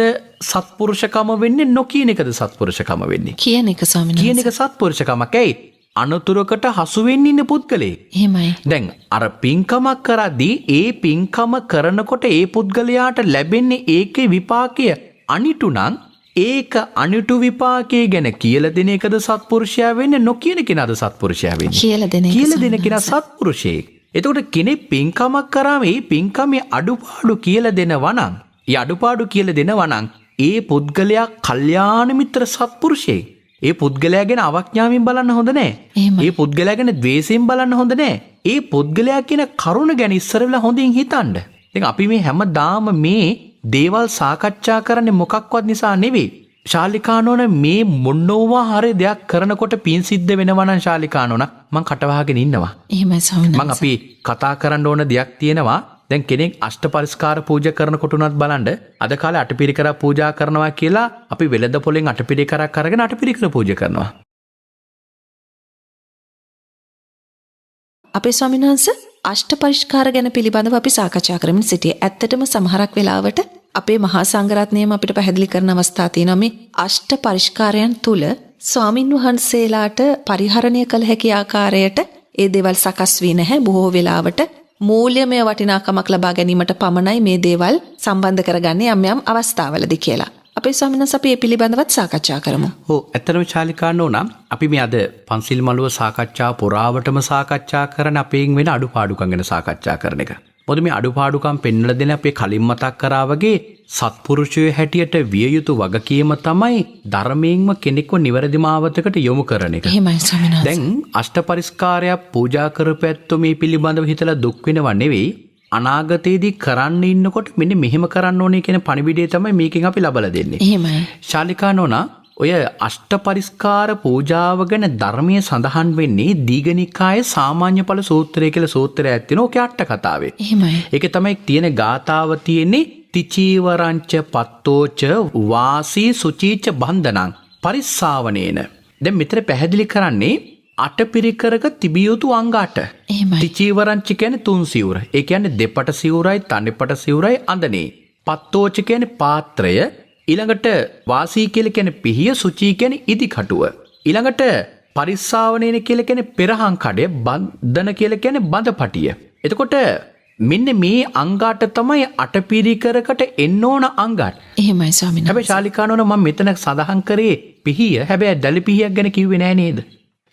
සත්පුරුෂකම වෙන්නේ නොකියන එකද සත්පුරුෂකම වෙන්නේ? කියන එක ස්වාමීන් කියන වහන්සේ. එක සත්පුරුෂකමක්. ඇයි? අනතුරකට හසු වෙන්න ඉන්න පුද්ගලයෙක්. එහෙමයි. දැන් අර පින්කමක් කරද්දී ඒ පින්කම කරනකොට ඒ පුද්ගලයාට ලැබෙන්නේ ඒකේ විපාකය අනිටු නම් ඒක අනිටු විපාකයේ ගැන කියලා දෙන එකද සත්පුරුෂයා වෙන්නේ නොකියන කෙනාද සත්පුරුෂයා වෙන්නේ? කියලා දෙන එක. කියලා දෙන කෙනා සත්පුරුෂයෙක්. එතකොට කෙනෙක් පින්කමක් කරාම ඒ පින්කමේ අඩුපාඩු කියලා දෙනවා නම්, ඒ අඩුපාඩු කියලා දෙනවා නම් ඒ පුද්ගලයා කල්යාණ මිත්‍ර සත්පුරුෂයෙක්. ඒ පුද්ගලයා ගැන අවඥාවෙන් බලන්න හොඳ නැහැ. එහෙමයි. ඒ පුද්ගලයා ගැන ද්වේෂයෙන් බලන්න හොඳ නැහැ. ඒ පුද්ගලයා කියන කරුණ ගැන ඉස්සර වෙලා හොඳින් හිතන්න. දැන් අපි මේ හැමදාම මේ දේවල් සාකච්ඡා කරන්නේ මොකක්වත් නිසා නෙවෙයි. ශාලිකානෝන මේ මොනවා හරි දෙයක් කරනකොට පින් සිද්ධ වෙනවා නම් ශාලිකානෝන මං කටවහගෙන ඉන්නවා. එහෙමයි ස්වාමීන් මං අපි කතා කරන්න ඕන දෙයක් තියෙනවා. දැන් කෙනෙක් අෂ්ට පරිස්කාර පූජා කරනකොට උනත් බලන්න අද කාලේ අටපිරිකරක් පූජා කරනවා කියලා අපි වෙළඳ පොලෙන් අටපිරිකරක් අරගෙන අටපිරිකර පූජා කරනවා. අපේ ස්වාමීන් වහන්සේ අෂ්ට පරිස්කාර ගැන පිළිබඳව අපි සාකච්ඡා කරමින් සිටියේ. ඇත්තටම සමහරක් වෙලාවට අපේ මහා සංඝරත්නයම අපිට පැහැදිලි කරන අවස්ථා තියෙනවා මේ අෂ්ට පරිස්කාරයන් තුල ස්වාමින් වහන්සේලාට පරිහරණය කළ හැකි ආකාරයට ඒ දේවල් සකස් වී නැහැ. බොහෝ වෙලාවට මූල්‍යමය වටිනාකමක් ලබා ගැනීමට පමණයි මේ දේවල් සම්බන්ධ කරගන්නේ යම් යම් අවස්ථාවලදී කියලා. අපේ ස්වාමීන් වහන්සේ අපි මේ පිළිබඳවත් සාකච්ඡා කරමු. ඔව් ඇත්තටම ශාලිකානෝ නම් අපි මේ අද පන්සිල් මළුව සාකච්ඡා පුරාවටම සාකච්ඡා කරන අපේන් වෙන අඩුපාඩුකම් ගැන සාකච්ඡා කරන එක. මොකද මේ අඩුපාඩුකම් පෙන්වලා දෙන අපේ කලින් මතක් කරා වගේ සත්පුරුෂයෝ හැටියට විය යුතු වගකීම තමයි ධර්මයෙන්ම කෙනෙක්ව නිවැරදි මාවතකට යොමු කරන එක. එහෙමයි ස්වාමීන් වහන්සේ. දැන් අෂ්ටපරිස්කාරයක් පූජා කරපැත්තෝ මේ පිළිබඳව හිතලා දුක් වෙනව නෙවෙයි. අනාගතයේදී කරන්න ඉන්නකොට මෙන්න මෙහෙම කරන්න ඕනේ කියන පණිවිඩය තමයි මේකෙන් අපි ලබලා දෙන්නේ. එහෙමයි. ශාලිකානෝනා ඔය අෂ්ටපරිස්කාර පූජාව ගැන ධර්මයේ සඳහන් වෙන්නේ දීඝනිකායේ සාමාන්‍ය ඵල සූත්‍රය කියලා සූත්‍රයක් තියෙනවා. ඔකේ අට කතාවේ. එහෙමයි. ඒකේ තමයි තියෙන ගාතාව තියෙන්නේ තිචීවරංච පත්තෝච වාසී සුචීච බන්ධනං පරිස්සාවනේන. දැන් මෙතන පැහැදිලි කරන්නේ අටපිරිකරක තිබිය යුතු අංග 8. එහෙමයි. තිචීවරංච කියන්නේ තුන් සිවුර. ඒ කියන්නේ දෙපට සිවුරයි තනිපට සිවුරයි අඳනේ. පත්තෝච කියන්නේ පාත්‍රය. ඊළඟට වාසී කියලා කියන්නේ පිහිය, සුචී කියන්නේ ඉදිකටුව. ඊළඟට පරිස්සාවනේන කියලා කියන්නේ පෙරහන් කඩය, බන්ධන කියලා කියන්නේ බඳපටිය. එතකොට මෙන්න මේ අංගාට තමයි අටපිරිකරකට එන්න ඕන අංගාට. එහෙමයි ස්වාමීන් හැබැයි වහන්සේ. ශාලිකානෝන මම මෙතන සඳහන් කරේ පිහිය. හැබැයි දැලි පිහියක් ගැන කිව්වේ නෑ නේද?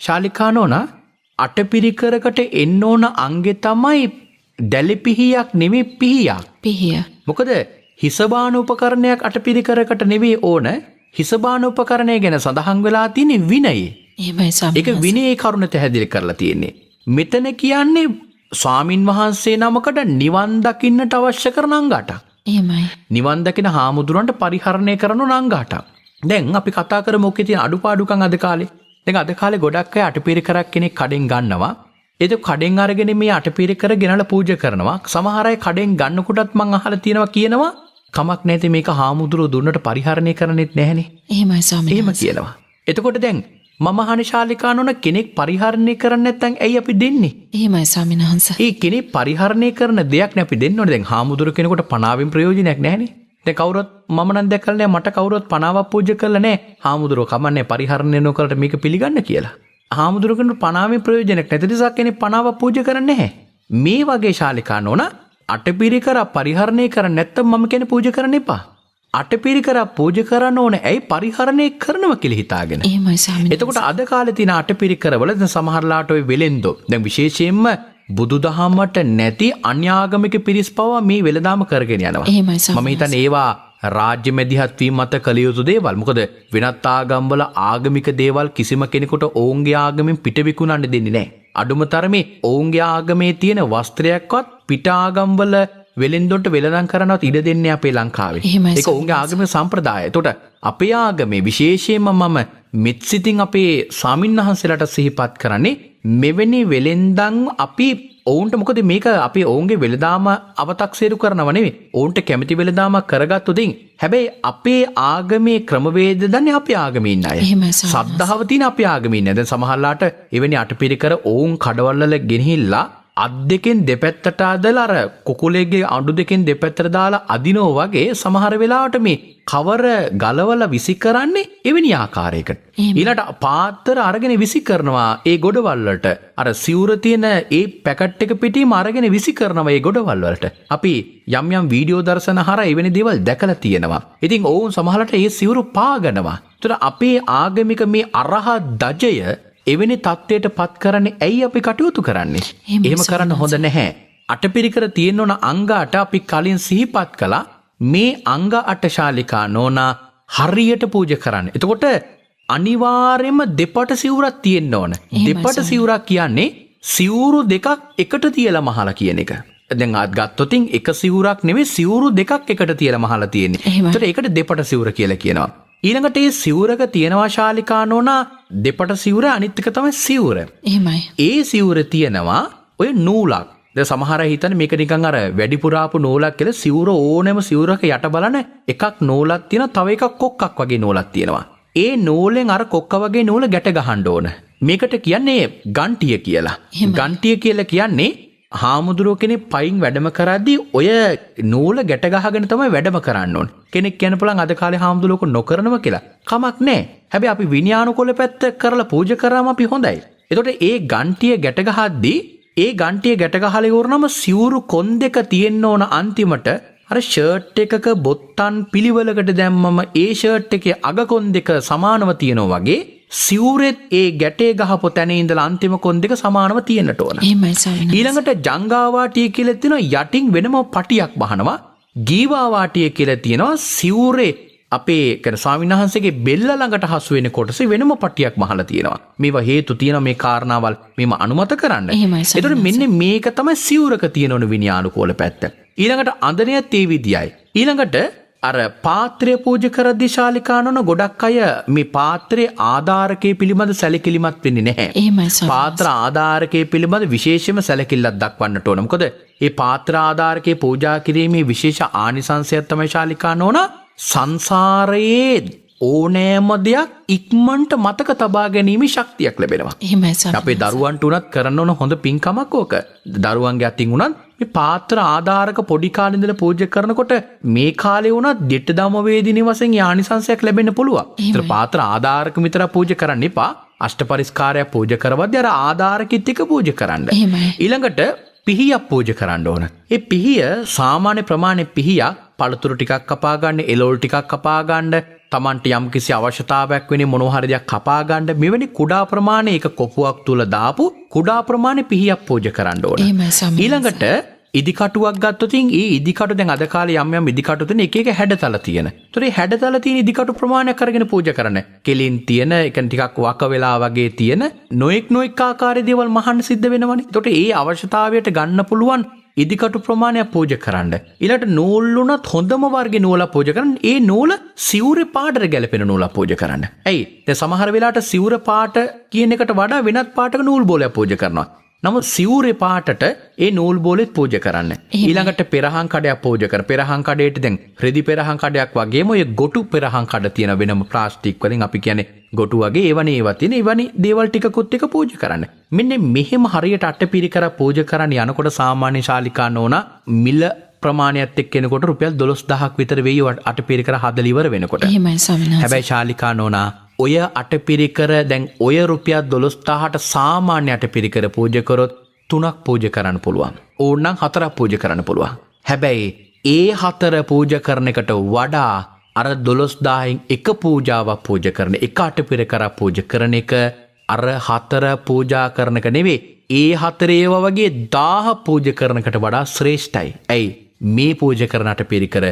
ශාලිකානෝන අටපිරිකරකට එන්න ඕන අංගේ තමයි දැලි පිහියක් නෙමෙයි පිහියක්. පිහිය. මොකද හිසබාන උපකරණයක් අටපිරිකරකට නෙවෙයි ඕන. හිසබාන උපකරණය ගැන සඳහන් වෙලා තියෙන්නේ විනයේ. එහෙමයි ස්වාමීන් ඒක විනයේ කරුණ පැහැදිලි කරලා තියෙන්නේ. මෙතන කියන්නේ ස්වාමින් වහන්සේ නමකට නිවන් දකින්නට අවශ්‍ය කරන අංග 8ක්. එහෙමයි. නිවන් දකින හාමුදුරන්ට පරිහරණය කරන අංග 8ක්. දැන් අපි කතා කරමු ඔකේ තියෙන අඩුපාඩුකම් අද කාලේ. දැන් අද කාලේ ගොඩක් අය අටපිරිකරක් කෙනෙක් කඩෙන් ගන්නවා. ඒක කඩෙන් අරගෙන මේ අටපිරිකර ගෙනලා පූජා කරනවා. සමහර අය කඩෙන් ගන්නකොටත් මං අහලා තියෙනවා කියනවා කමක් නැති මේක හාමුදුරුවෝ දුන්නට පරිහරණය කරන්නෙත් නැහනේ. එහෙමයි ස්වාමීන් එහෙම වහන්සේ. කියනවා. එතකොට දැන් මම අහන ශාලිකානෝන කෙනෙක් පරිහරණය කරන්නේ නැත්නම් ඇයි අපි දෙන්නේ? එහෙමයි ස්වාමීන් වහන්සේ. ඒ කෙනෙක් පරිහරණය කරන දෙයක් නේ අපි දෙන්න ඕනේ. දැන් හාමුදුරුවෝ කෙනෙකුට පණාවෙන් ප්‍රයෝජනයක් නැහනේ. දැන් කවුරුත් මම නම් දැකලා නැහැ මට කවුරුත් පණාවක් පූජා කරලා නැහැ. හාමුදුරුවෝ කමන්නේ පරිහරණය නොකරට මේක පිළිගන්න කියලා. හාමුදුරුවෝ කෙනෙකුට පණාවෙන් ප්‍රයෝජනයක් නැති නිසා කෙනෙක් පණාවක් පූජා කරන්නේ නැහැ. මේ වගේ ශාලිකානෝන අටපිරිකර පරිහරණය කරන්නේ නැත්නම් මම කියන්නේ පූජා කරන්න එපා. අටපිරිකර පූජා කරන්න ඕනේ ඇයි පරිහරණය කරනවා කියලා හිතාගෙන. එහෙමයි ස්වාමීන් වහන්සේ. එතකොට අද කාලේ තියෙන අටපිරිකරවල දැන් සමහරලාට ඔය වෙලෙන්දෝ දැන් විශේෂයෙන්ම බුදුදහමට නැති අන්‍යාගමික පිරිස් පවා මේ වෙලදාම කරගෙන යනවා. එහෙමයි මම ස්වාමීන් හිතන්නේ ඒවා රාජ්‍ය මැදිහත් වීම මත කළ යුතු දේවල්. මොකද වෙනත් ආගම්වල ආගමික දේවල් කිසිම කෙනෙකුට ඔවුන්ගේ ආගමෙන් පිට විකුණන්න දෙන්නේ නැහැ. අඩුම තරමේ ඔවුන්ගේ ආගමේ තියෙන වස්ත්‍රයක්වත් පිට ආගම්වල වෙලෙන්දොන්ට වෙළඳම් කරනවත් ඉඩ දෙන්නේ අපේ ලංකාවේ. එහෙමයි ඒක ඔවුන්ගේ ආගමික සම්ප්‍රදාය. එතකොට අපේ ආගමේ විශේෂයෙන්ම මම මෙත්සිතින් අපේ ස්වාමින්වහන්සේලාට සිහිපත් කරන්නේ මෙවැනි වෙලෙන්දම් අපි ඔවුන්ට මොකද මේක අපි ඔවුන්ගේ වෙළදාම අවතක්සේරු කරනව නෙවෙයි. ඔවුන්ට කැමති වෙළදාමක් කරගත්තොතින් හැබැයි අපේ ආගමේ ක්‍රමවේද දන්නේ අපේ ආගමේ ඉන්න අය. එහෙමයි ස්වාමීන් වහන්සේ. සද්ධාව තියෙන අපේ ආගමේ ඉන්න. දැන් සමහරලාට එවැනි අටපිරිකර ඔවුන් කඩවල් වල ගෙනහිල්ලා අත් දෙකෙන් දෙපැත්තට අදලා අර කුකුලේගේ අඬු දෙකෙන් දෙපැත්තට දාලා අදිනෝ වගේ සමහර වෙලාවට මේ කවර ගලවලා විසි කරන්නේ එවැනි ආකාරයකට. ඊළඟට පාත්‍ර අරගෙන විසි කරනවා ඒ ගොඩවල් වලට. අර සිවුර තියෙන ඒ පැකට් එක පිටින්ම අරගෙන විසි කරනවා ඒ ගොඩවල් වලට. අපි යම් යම් වීඩියෝ දර්ශන හරහා එවැනි දේවල් දැකලා තියෙනවා. ඉතින් ඔවුන් සමහරට ඒ සිවුරු පාගනවා. ඒතර අපේ ආගමික මේ අරහත් දජය එවැනි තත්ත්වයට පත් කරන්නේ ඇයි අපි කටයුතු කරන්නේ? එහෙම කරන්න හොඳ නැහැ. අටපිරිකර තියෙන්න ඕන අංග 8 අපි කලින් සිහිපත් කළා. මේ අංග 8 ශාලිකා නෝනා හරියට පූජා කරන්න. එතකොට අනිවාර්යයෙන්ම දෙපට සිවුරක් තියෙන්න ඕන. දෙපට සිවුරක් කියන්නේ සිවුරු දෙකක් එකට තියලා මහලා කියන එක. දැන් ආත් ගත්තොතින් එක සිවුරක් නෙවෙයි සිවුරු දෙකක් එකට තියලා මහලා තියෙන්නේ. ඒතර ඒකට දෙපට සිවුර කියලා කියනවා. ඊළඟට ඒ සිවුරක තියෙනවා ශාලිකා නෝනා දෙපට සිවුර අනිත් එක තමයි සිවුර. එහෙමයි. ඒ සිවුර තියෙනවා ඔය නූලක්. දැන් සමහර අය හිතන්නේ මේක නිකන් අර වැඩිපුර ආපු නූලක් කියලා. සිවුර ඕනෑම සිවුරක යට බලන එකක් නූලක් තියෙනවා, තව එකක් කොක්කක් වගේ නූලක් තියෙනවා. ඒ නූලෙන් අර කොක්ක වගේ නූල ගැට ගහන්න ඕන. මේකට කියන්නේ ගන්ටිය කියලා. ගන්ටිය කියලා කියන්නේ හාමුදුරුව කෙනෙක් පයින් වැඩම කරද්දී ඔය නූල ගැට ගහගෙන තමයි වැඩම කරන්න ඕන. කෙනෙක් කියන්න පුළුවන් අද කාලේ හාමුදුරුවෝ නොකරනවා කියලා. කමක් නැහැ. හැබැයි අපි විනයානුකූල පැත්ත කරලා පූජා කරාම අපි හොඳයි. එතකොට ඒ ගන්ටිය ගැට ගහද්දී ඒ ගන්ටිය ගැට ගහලා ඉවරනම සිවුරු කොන් දෙක තියෙන්න ඕන අන්තිමට අර ෂර්ට් එකක බොත්තම් පිළිවෙලකට දැම්මම ඒ ෂර්ට් එකේ අග කොන් දෙක සමානව තියෙනවා වගේ සිවුරෙත් ඒ ගැටේ ගහපු තැන ඉඳලා අන්තිම කොන් දෙක සමානව තියෙන්නට ඕන. එහෙමයි ස්වාමීන් වහන්සේ. ඊළඟට ජංගාවාටිය කියලා තියෙනවා යටින් වෙනම පටියක් බහනවා. ගීවාවාටිය කියලා තියෙනවා සිවුරේ අපේ කර ස්වාමීන් වහන්සේගේ බෙල්ල ළඟට හසු වෙන කොටස වෙනම පටියක් මහලා තියෙනවා. මේවා හේතු තියෙනවා මේ කාරණාවල් මේව අනුමත කරන්න. ඒතකොට මෙන්න මේක තමයි සිවුරක තියෙන ඕන විනයානුකූල පැත්ත. ඊළඟට අඳනයත් ඒ විදියයි. ඊළඟට අර පාත්‍රය පූජා කරද්දී ශාලිකානන ගොඩක් අය මේ පාත්‍රයේ ආධාරකයේ පිළිබඳ සැලකිලිමත් වෙන්නේ නැහැ. එහෙමයි ස්වාමීන් වහන්සේ. පාත්‍ර ආධාරකයේ පිළිබඳ විශේෂම සැලකිල්ලක් දක්වන්නට ඕන. මොකද මේ පාත්‍ර ආධාරකයේ පූජා කිරීමේ විශේෂ ආනිසංසයක් තමයි ශාලිකානෝන සංසාරයේ ඕනෑම දෙයක් ඉක්මනට මතක තබා ගැනීමේ ශක්තියක් ලැබෙනවා. එහෙමයි ස්වාමීන් අපේ දරුවන්ට උනත් කරන්න ඕන හොඳ පින්කමක් ඕක. දරුවන්ගේ අතින් උනත් මේ පාත්‍ර ආධාරක පොඩි කාලේ ඉඳලා පූජා කරනකොට මේ කාලේ උනත් දිට්ඨ ධම්ම වේදිනේ වශයෙන් යානිසංශයක් ලැබෙන්න පුළුවන්. ඒතර පාත්‍ර ආධාරක විතර පූජා කරන්න එපා. අෂ්ට පරිස්කාරය පූජා කරවද්දී අර ආධාරකෙත් එක පූජා කරන්න. ඊළඟට පිහියක් පූජා කරන්න ඕන. ඒ පිහිය සාමාන්‍ය ප්‍රමාණය පිහියක් පළතුරු ටිකක් කපා ගන්න, එළවලු ටිකක් කපා ගන්න, Tamanට යම් කිසි අවශ්‍යතාවයක් වෙන්නේ මොනවා හරි දෙයක් කපා ගන්න මෙවැනි කුඩා ප්‍රමාණයක කොපුවක් තුල දාපු කුඩා ප්‍රමාණය පිහියක් පූජා කරන්න ඕන. ඊළඟට ඉදිකටුවක් ගත්තොත් ඒ ඉදිකටු දැන් අද කාලේ යම් ඉදිකටු තියෙන එක එක හැඩතල තියෙන. ඒතර මේ හැඩතල තියෙන ඉදිකටු ප්‍රමාණයක් අරගෙන පූජා කරන්න. කෙලින් තියෙන එක ටිකක් වක වෙලා වගේ තියෙන නොඑක් ආකාරයේ දේවල් මහන්න සිද්ධ වෙනවනේ. ඒතකොට ඒ අවශ්‍යතාවයට ගන්න පුළුවන් ඉදිකටු ප්‍රමාණයක් පූජා කරන්න. ඊළඟට නූල් උනත් හොඳම වර්ගයේ නූලක් පූජා කරන්න. ඒ නූල සිවුරේ පාටට ගැලපෙන නූලක් පූජා කරන්න. ඇයි? දැන් සමහර වෙලාවට සිවුර පාට කියන එකට වඩා වෙනත් පාටක නූල් බෝලයක් පූජා කරනවා. නමුත් සිවුරේ පාටට ඒ නූල් බෝලෙත් පූජා කරන්න. ඊළඟට පෙරහන් කඩයක් පූජා කර. පෙරහන් කඩේට දැන් රෙදි පෙරහන් කඩයක් වගේම ඔය ගොටු පෙරහන් කඩ තියෙන වෙනම ප්ලාස්ටික් වලින් අපි කියන්නේ ගොටු වගේ ඒවා තියෙන එවැනි දේවල් ටිකකුත් එක පූජා කරන්න. මෙන්න මෙහෙම හරියට අටපිරිකර පූජා කරන්න යනකොට සාමාන්‍ය ශාලිකා නෝනා මිල ප්‍රමාණයත් එක්ක එනකොට රුපියල් 12000ක් විතර වෙයි අටපිරිකර හදලා ඉවර වෙනකොට. එහෙමයි ස්වාමීන් වහන්සේ. හැබැයි ශාලිකා නෝනා ඔය අටපිරිකර දැන් ඔය රුපියල් 12000ට සාමාන්‍ය අටපිරිකර පූජා කරොත් 3ක් පූජා කරන්න පුළුවන්. ඕනනම් 4ක් පූජා කරන්න පුළුවන්. හැබැයි ඒ 4 පූජා කරන එකට වඩා අර 12000න් එක පූජාවක් පූජා කරන එක අටපිරිකරක් පූජා කරන එක අර 4 පූජා කරන එක නෙවෙයි. ඒ 4 ඒවා වගේ 1000 පූජා කරනකට වඩා ශ්‍රේෂ්ඨයි. ඇයි? මේ පූජා කරන අටපිරිකර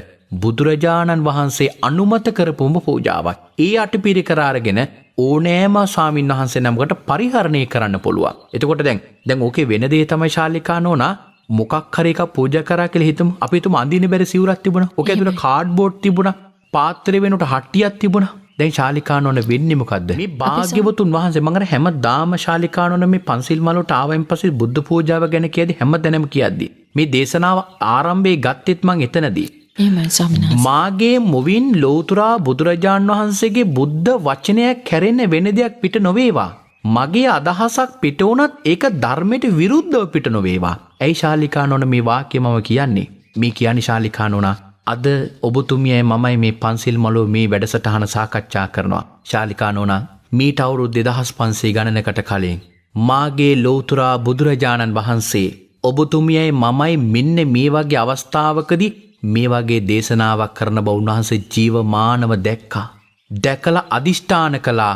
බුදුරජාණන් වහන්සේ අනුමත කරපුම පූජාවක්. ඒ අටපිරිකර අරගෙන ඕනෑම ස්වාමීන් වහන්සේ නමකට පරිහරණය කරන්න පුළුවන්. එතකොට දැන් ඕකේ වෙන දේ තමයි ශාලිකා නෝනා මොකක් හරි එකක් පූජා කරා කියලා හිතමු. අපි හිතමු අඳින්න බැරි සිවුරක් තිබුණා. ඔක ඇතුළේ කාඩ්බෝඩ් තිබුණා. පාත්‍රය වෙනුවට හට්ටියක් තිබුණා. දැන් ශාලිකානෝන වෙන්නේ මොකද්ද? මේ භාග්‍යවතුන් වහන්සේ මම අර හැමදාම ශාලිකානෝන මේ පන්සිල් මලට ආවෙන් පස්සේ බුද්ධ පූජාව ගැන කියද්දි හැමදැනම කියද්දි මේ දේශනාව ආරම්භයේ ගත්තෙත් මං එතනදී. එහෙමයි ස්වාමීන් වහන්සේ. මාගේ මුවින් ලෝතුරා බුදුරජාණන් වහන්සේගේ බුද්ධ වචනයක් කැරෙන්න වෙන දෙයක් පිට නොවේවා. මගේ අදහසක් පිට වුණත් ඒක ධර්මයට විරුද්ධව පිට නොවේවා. ඇයි ශාලිකානෝන මේ වාක්‍ය මම කියන්නේ? මේ කියන්නේ ශාලිකානෝන අද ඔබතුමියයි මමයි මේ පන්සිල් මළුව මේ වැඩසටහන සාකච්ඡා කරනවා. ශාලිකානෝන මීට අවුරුදු 2500 ගණනකට කලින් මාගේ ලෝතුරා බුදුරජාණන් වහන්සේ ඔබතුමියයි මමයි මෙන්න මේ වගේ අවස්ථාවකදී මේ වගේ දේශනාවක් කරන බව උන්වහන්සේ ජීවමානව දැක්කා. දැකලා අදිෂ්ඨාන කළා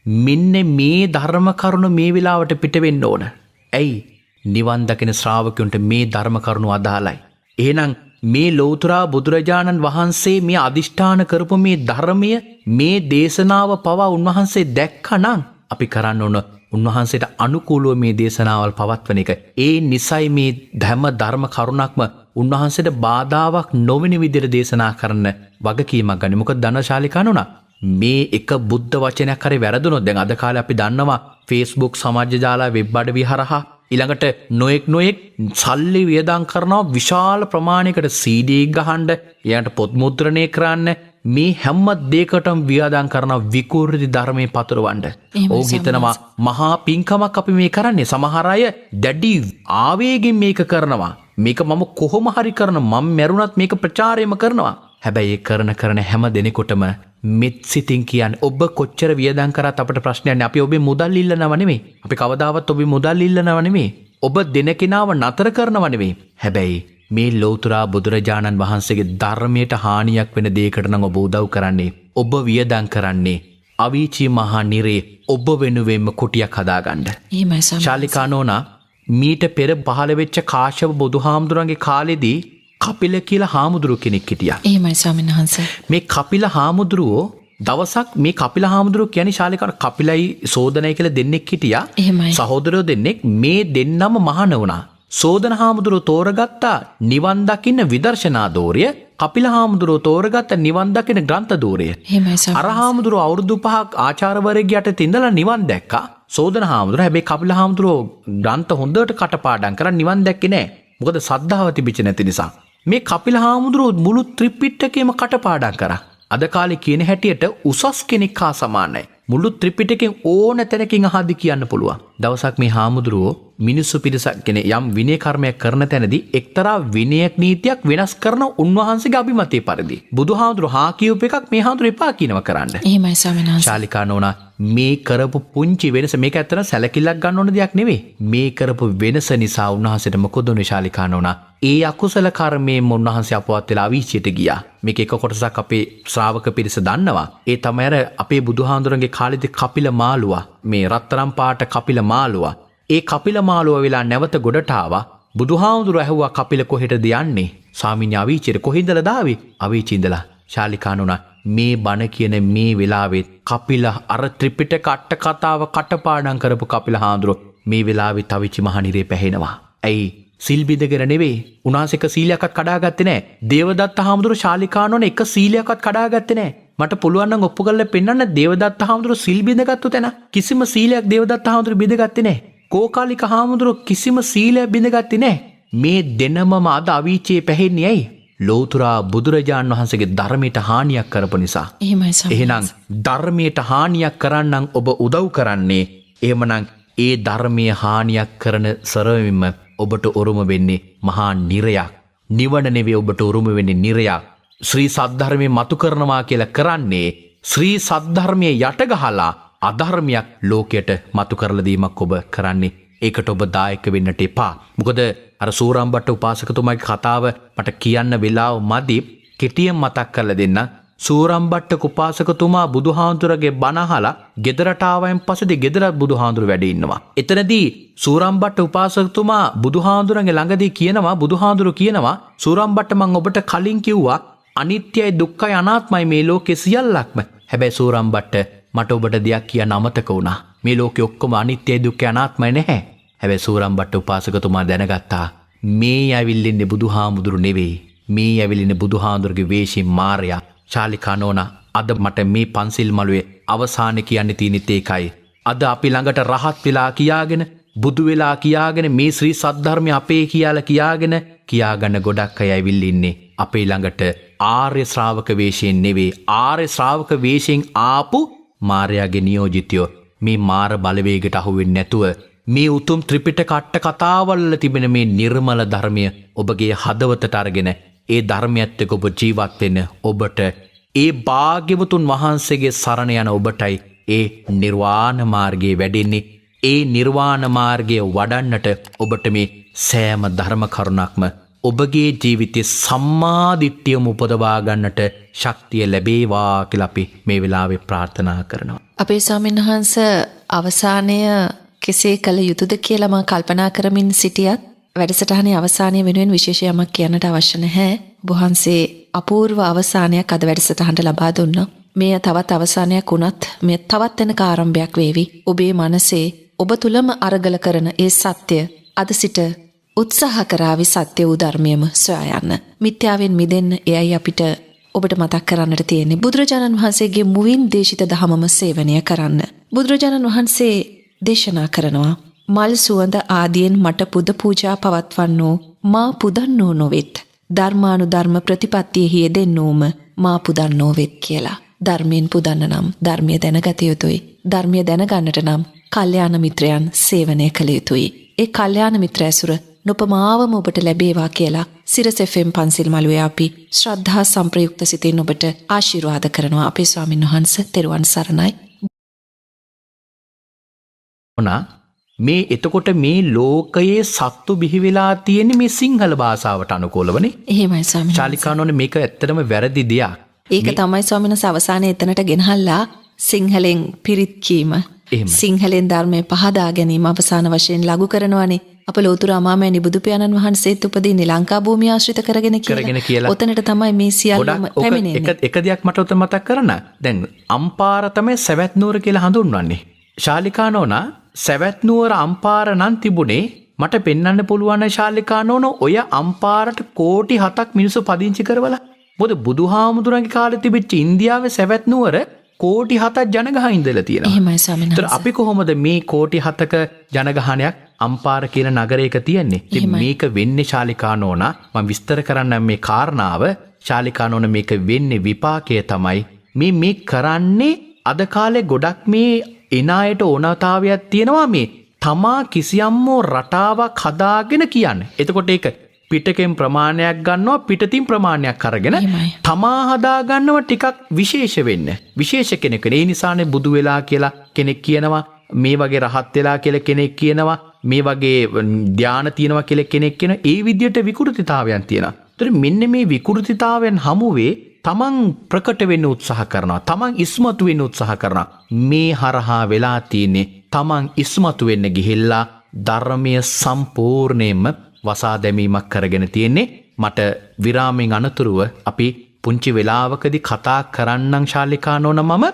මෙන්න මේ ධර්ම කරුණ මේ වෙලාවට පිට වෙන්න ඕන. ඇයි? නිවන් දකින ශ්‍රාවකයන්ට මේ ධර්ම කරුණ අදාළයි. එහෙනම් මේ ලෝතුරා බුදුරජාණන් වහන්සේ මේ අදිෂ්ඨාන කරපු මේ ධර්මය මේ දේශනාව පවා උන්වහන්සේ දැක්කනම් අපි කරන්න ඕන උන්වහන්සේට අනුකූලව මේ දේශනාවල් පවත්වන එක. ඒ නිසයි මේ ධර්ම කරුණක්ම උන්වහන්සේට බාධාවක් නොවන විදිහට දේශනා කරන්න වගකීමක් ගන්න. මොකද ධනශාලිකානෝන මේ එක බුද්ධ වචනයක් හරි වැරදුනොත් දැන් අද කාලේ අපි දන්නවා Facebook සමාජ ජාල වෙබ් අඩවි හරහා ඊළඟට නොඑක් සල්ලි වියදම් කරනවා විශාල ප්‍රමාණයකට CD ගහන්න ඊළඟට පොත් මුද්‍රණය කරන්න මේ හැම දෙයකටම වියදම් කරන විකෘති ධර්මයේ පතුරවන්න. ඕක හිතනවා මහා පිංකමක් අපි මේ කරන්නේ. සමහර අය දැඩි ආවේගයෙන් මේක කරනවා. මේක මම කොහොම හරි කරන මම මැරුණත් මේක ප්‍රචාරයම කරනවා. හැබැයි ඒ කරන හැම දෙනෙකුටම මෙත් සිතින් කියන්නේ ඔබ කොච්චර වියදම් කරත් අපිට ප්‍රශ්නයක් නෑ. අපි ඔබේ මුදල් ඉල්ලනව නෙමෙයි. අපි කවදාවත් ඔබේ මුදල් ඉල්ලනව නෙමෙයි. ඔබ දෙන කෙනාව නතර කරනව නෙමෙයි. හැබැයි මේ ලෝතුරා බුදුරජාණන් වහන්සේගේ ධර්මයට හානියක් වෙන දෙයකට නම් ඔබ උදව් කරන්නේ. ඔබ වියදම් කරන්නේ අවීචී මහා නිරේ ඔබ වෙනුවෙන්ම කුටියක් හදාගන්න. එහෙමයි ස්වාමීන්. ශාලිකානෝනා මීට පෙර පහළ වෙච්ච කාශ්‍යප බුදුහාමුදුරන්ගේ කාලෙදී කපිල කියලා හාමුදුරුව කෙනෙක් හිටියා. එහෙමයි ස්වාමීන් වහන්සේ. මේ කපිල හාමුදුරුවෝ දවසක් මේ කපිල හාමුදුරුවෝ කියන්නේ ශාලිකාන කපිලයි සෝදනයි කියලා දෙන්නෙක් හිටියා. එහෙමයි. සහෝදරයෝ දෙන්නෙක් මේ දෙන්නම මහාන වුණා. සෝදන හාමුදුරුවෝ තෝරගත්තා නිවන් දකින්න විදර්ශනා දෝරය. කපිල හාමුදුරුවෝ තෝරගත්තා නිවන් දකින්න ග්‍රන්ථ දෝරය. එහෙමයි ස්වාමීන්. අර හාමුදුරුවෝ අවුරුදු 5ක් ආචාර්යවරයෙක් යටතේ ඉඳලා නිවන් දැක්කා. සෝදන හාමුදුරුවෝ හැබැයි කපිල හාමුදුරුවෝ ග්‍රන්ථ හොඳට කටපාඩම් කරන් නිවන් දැක්කේ නෑ. මොකද සද්ධාව තිබිච්ච නැති නිසා. මේ කපිල හාමුදුරුවෝ මුළු ත්‍රිපිටකයම කටපාඩම් කරා. අද කාලේ කියන හැටියට උසස් කෙනෙක් හා සමානයි. මුළු ත්‍රිපිටකයෙන් ඕන තැනකින් අහද්දි කියන්න පුළුවන්. දවසක් මේ හාමුදුරුවෝ මිනිස්සු පිරිසක් කෙනෙක් යම් විනය කර්මයක් කරන තැනදී එක්තරා විනයක් නීතියක් වෙනස් කරන උන්වහන්සේගේ අභිමතය පරිදි බුදුහාමුදුරුවෝ හා කියූප එකක් මේ හාමුදුරුවෝ එපා කියනවා කරන්න. එහෙමයි ස්වාමීන් වහන්සේ. ශාලිකානෝනා මේ කරපු පුංචි වෙනස මේක ඇත්තට සැලකිල්ලක් ගන්න ඕන දෙයක් නෙවෙයි. මේ කරපු වෙනස නිසා උන්වහන්සේට මොකද උනේ ශාලිකානෝනා? ඒ අකුසල කර්මයෙන් උන්වහන්සේ අපවත් වෙලා අවීචයට ගියා. මේක එක කොටසක් අපේ ශ්‍රාවක පිරිස දන්නවා. ඒ තමයි අර අපේ බුදුහාඳුරන්ගේ කාලෙදී කපිල මාළුවා. මේ රත්තරන් පාට කපිල මාළුවා. ඒ කපිල මාළුවා වෙලා නැවත ගොඩට ආවා. බුදුහාඳුර ඇහුවා කපිල කොහෙටද යන්නේ? ස්වාමීන් අවීචයට කොහෙන්දලා දාවේ? අවීචි ඉඳලා. ශාලිකානුනා මේ බණ කියන මේ වෙලාවේ කපිල අර ත්‍රිපිටක අට කතාව කටපාඩම් කරපු කපිල හාඳුර මේ වෙලාවේ තවිචි මහනිරේ පැහැෙනවා. ඇයි? සිල් බිඳගෙන නෙවෙයි. උන්වහන්සේ එක සීලයක්වත් කඩාගත්තේ නැහැ. දේවදත්ත හාමුදුරුවෝ ශාලිකානෝන එක සීලයක්වත් කඩාගත්තේ නැහැ. මට පුළුවන් නම් ඔප්පු කරලා පෙන්නන්න දේවදත්ත හාමුදුරුවෝ සිල් බිඳගත්තු තැන. කිසිම සීලයක් දේවදත්ත හාමුදුරුවෝ බිඳගත්තේ නැහැ. කෝකාලික හාමුදුරුවෝ කිසිම සීලයක් බිඳගත්තේ නැහැ. මේ දෙනමම අද අවීචයේ පැහැෙන්නේ ඇයි? ලෝතුරා බුදුරජාණන් වහන්සේගේ ධර්මයට හානියක් කරපු නිසා. එහෙනම් ධර්මයට හානියක් කරන්නම් ඔබ උදව් කරන්නේ. එහෙමනම් ඒ ධර්මයේ හානියක් කරන සරවෙම ඔබට උරුම වෙන්නේ මහා නිරයක්. නිවන නෙවෙයි ඔබට උරුම වෙන්නේ නිරයක්. ශ්‍රී සද්ධර්මයේ මතු කරනවා කියලා කරන්නේ ශ්‍රී සද්ධර්මයේ යට ගහලා අධර්මයක් ලෝකයට මතු කරලා දීමක් ඔබ කරන්නේ. ඒකට ඔබ දායක වෙන්නට එපා. මොකද අර සූරම්බට්ට උපාසකතුමාගේ කතාව මට කියන්න වෙලාව මදි. කෙටියෙන් මතක් කරලා දෙන්න. සූරම්බට්ට උපාසකතුමා බුදුහාඳුරගේ බණ අහලා ගෙදරට ආවයින් පස්සේ ගෙදර බුදුහාඳුර වැඩ ඉන්නවා. එතනදී සූරම්බට්ට උපාසකතුමා බුදුහාඳුරගේ ළඟදී කියනවා බුදුහාඳුර කියනවා සූරම්බට්ට මම ඔබට කලින් කිව්වා අනිත්‍යයි දුක්ඛයි අනාත්මයි මේ ලෝකේ සියල්ලක්ම. හැබැයි සූරම්බට්ට මට ඔබට දෙයක් කියන්න අමතක වුණා. මේ ලෝකේ ඔක්කොම අනිත්‍යයි දුක්ඛයි අනාත්මයි නැහැ. හැබැයි සූරම්බට්ට උපාසකතුමා දැනගත්තා මේ ඇවිල්ලෙන්නේ බුදුහාමුදුරු නෙවෙයි. මේ ඇවිල්ලෙන්නේ බුදුහාමුදුරුගේ වේශයෙන් මාරයා. ශාලිකා නෝනා අද මට මේ පන්සිල් මළුවේ අවසාන කියන්න තියෙනෙත් ඒකයි. අද අපි ළඟට රහත් වෙලා කියාගෙන බුදු වෙලා කියාගෙන මේ ශ්‍රී සද්ධර්මය අපේ කියලා කියාගෙන කියාගන්න ගොඩක් අය ඇවිල්ලා ඉන්නේ. අපේ ළඟට ආර්ය ශ්‍රාවක වේශයෙන් නෙවෙයි ආර්ය ශ්‍රාවක වේශයෙන් ආපු මාරයාගේ නියෝජිතයෝ. මේ මාර බලවේගයට අහු වෙන්නේ නැතුව මේ උතුම් ත්‍රිපිටක අට කතාවල තිබෙන මේ නිර්මල ධර්මය ඔබගේ හදවතට අරගෙන ඒ ධර්මයත් එක්ක ඔබ ජීවත් වෙන්න ඔබට ඒ භාග්‍යවතුන් වහන්සේගේ සරණ යන ඔබටයි ඒ නිර්වාණ මාර්ගයේ වැඩෙන්නේ. ඒ නිර්වාණ මාර්ගය වඩන්නට ඔබට මේ සෑම ධර්ම කරුණක්ම ඔබගේ ජීවිතයේ සම්මාදිට්ඨියම උපදවා ගන්නට ශක්තිය ලැබේවා කියලා අපි මේ වෙලාවේ ප්‍රාර්ථනා කරනවා. අපේ ස්වාමීන් වහන්සේ අවසානය කෙසේ කළ යුතුද කියලා මම කල්පනා කරමින් සිටියත් වැඩසටහනේ අවසානය වෙනුවෙන් විශේෂ යමක් කියන්නට අවශ්‍ය නැහැ. වහන්සේ අපූර්ව අවසානයක් අද වැඩසටහනට ලබා දුන්නා. මේ තවත් අවසානයක් වුණත් මේ තවත් වෙනක ආරම්භයක් වේවි. ඔබේ මනසේ ඔබ තුලම අරගල කරන ඒ සත්‍ය අද සිට උත්සාහ කරાવી සත්‍ය වූ ධර්මයම සොයා යන්න. මිත්‍යාවෙන් මිදෙන්න එයයි අපිට ඔබට මතක් කරන්නට තියෙන්නේ. බුදුරජාණන් වහන්සේගේ මුවින් දේශිත ධහමම සේවනය කරන්න. බුදුරජාණන් වහන්සේ දේශනා කරනවා මල් සුවඳ ආදියෙන් මට පුද පූජා පවත්වන්නෝ මා පුදන්නෝ නොවෙත්. ධර්මානුධර්ම ප්‍රතිපත්තියෙහි යෙදෙන්නෝම මා පුදන්නෝ වෙත් කියලා. ධර්මයෙන් පුදන්න නම් ධර්මය දැනගත යුතුයි. ධර්මය දැනගන්නට නම් කල්යාණ මිත්‍රයන් සේවනය කළ යුතුයි. ඒ කල්යාණ මිත්‍ර ඇසුර නොපමාවම ඔබට ලැබේවා කියලා සිරස FM පන්සිල් මළුවේ අපි ශ්‍රද්ධා සම්ප්‍රයුක්ත සිතින් ඔබට ආශිර්වාද කරනවා. අපේ ස්වාමීන් වහන්සේ තෙරුවන් සරණයි. මේ එතකොට මේ ලෝකයේ සත්තු බිහි වෙලා තියෙන්නේ මේ සිංහල භාෂාවට අනුකූලවනේ. එහෙමයි ස්වාමීන් ශාලිකානෝනේ මේක ඇත්තටම වැරදි දෙයක්. ඒක තමයි ස්වාමීන් වහන්සේ අවසානයේ එතනට ගෙනහල්ලා සිංහලෙන් පිරිත් කීම. සිංහලෙන් ධර්මයේ පහදා ගැනීම අවසාන වශයෙන් ලඝු කරනවානේ. අප ලෝතුරු අමාමෑණි බුදු පියාණන් වහන්සේත් උපදින්නේ ලංකා භූමිය ආශ්‍රිත කරගෙන කියලා. ඔතනට තමයි මේ සියල්ලම පැමිණෙන්නේ. එක දෙයක් මට උතන මතක් කරන්න. දැන් අම්පාර තමයි සවැත් නුවර කියලා හඳුන්වන්නේ. ශාලිකානෝනා සවැත් නුවර අම්පාර නම් තිබුණේ මට පෙන්වන්න පුළුවන් ශාලිකානෝන ඔය අම්පාරට කෝටි 7ක් මිනිස්සු පදිංචි කරවලා. මොකද බුදුහාමුදුරන්ගේ කාලේ තිබිච්ච ඉන්දියාවේ සවැත් නුවර කෝටි 7ක් ජනගහන ඉඳලා තියෙනවා. එහෙමයි ස්වාමීන් වහන්සේ. අපි කොහොමද මේ කෝටි 7ක ජනගහනයක් අම්පාර කියන නගරයක තියෙන්නේ? ඉතින් මේක වෙන්නේ ශාලිකානෝනා මම විස්තර කරන්නම් මේ කාරණාව. ශාලිකානෝන මේක වෙන්නේ විපාකය තමයි මේ කරන්නේ අද කාලේ ගොඩක් මේ එනායට ඕනතාවයක් තියෙනවා මේ තමා කිසියම්ම රටාවක් හදාගෙන කියන්නේ. එතකොට ඒක පිටකෙන් ප්‍රමාණයක් ගන්නවා පිටතින් ප්‍රමාණයක් අරගෙන තමා හදා ගන්නව ටිකක් විශේෂ වෙන්න. විශේෂ කෙනෙක්. ඒ නිසානේ බුදු වෙලා කියලා කෙනෙක් කියනවා. මේ වගේ රහත් වෙලා කියලා කෙනෙක් කියනවා. මේ වගේ ධානය තියෙනවා කියලා කෙනෙක් කියනවා. ඒ විදිහට විකෘතිතාවයන් තියෙනවා. ඒතර මෙන්න මේ විකෘතිතාවයන් හමුවේ තමන් ප්‍රකට වෙන්න උත්සාහ කරනවා. තමන් ඉස්මතු වෙන්න උත්සාහ කරනවා. මේ හරහා වෙලා තියෙන්නේ තමන් ඉස්මතු වෙන්න ගිහිල්ලා ධර්මයේ සම්පූර්ණයෙන්ම වසා දැමීමක් කරගෙන තියෙන්නේ. මට විරාමයෙන් අනතුරුව අපි පුංචි වෙලාවකදී කතා කරන්නම් ශාලිකානෝන මම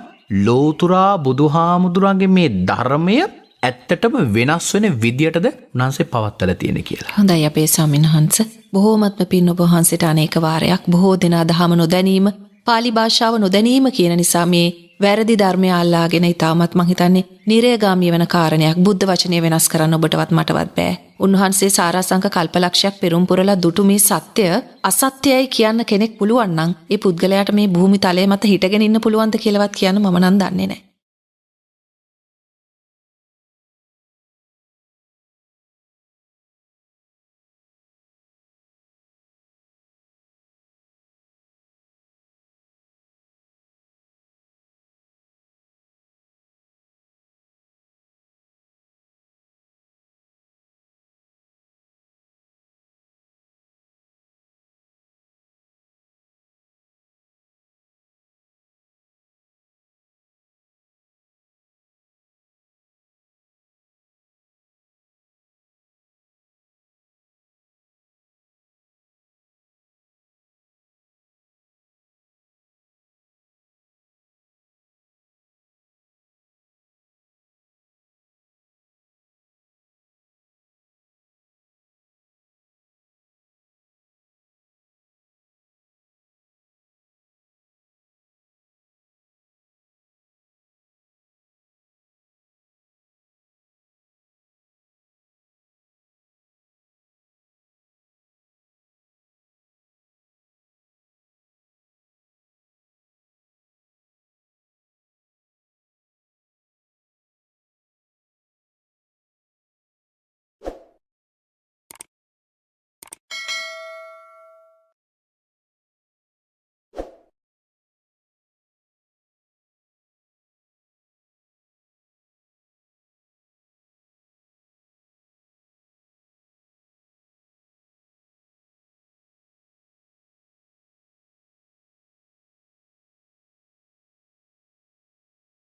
ලෝතුරා බුදුහාමුදුරන්ගේ මේ ධර්මය ඇත්තටම වෙනස් වෙන විදියටද උන්වහන්සේ පවත්වලා තියෙන කියලා. හොඳයි අපේ ස්වාමීන් වහන්සේ. බොහෝමත්ම පින් ඔබ වහන්සේට අනේක වාරයක් බොහෝ දෙනා දහම නොදැනීම, පාලි භාෂාව නොදැනීම කියන නිසා මේ වැරදි ධර්මය අල්ලාගෙන ඊටමත් මං හිතන්නේ නිරයගාමී වෙන කාරණයක්. බුද්ධ වචනය වෙනස් කරන්න ඔබටවත් මටවත් බෑ. උන්වහන්සේ සාරාංශක කල්පලක්ෂයක් පෙරම් පුරලා දුටු මේ සත්‍ය අසත්‍යයි කියන්න කෙනෙක් පුළුවන් නම් ඒ පුද්ගලයාට මේ භූමි තලයේ මත හිටගෙන ඉන්න පුළුවන්ද කියලාවත් කියන්න මම නම් දන්නේ නැහැ.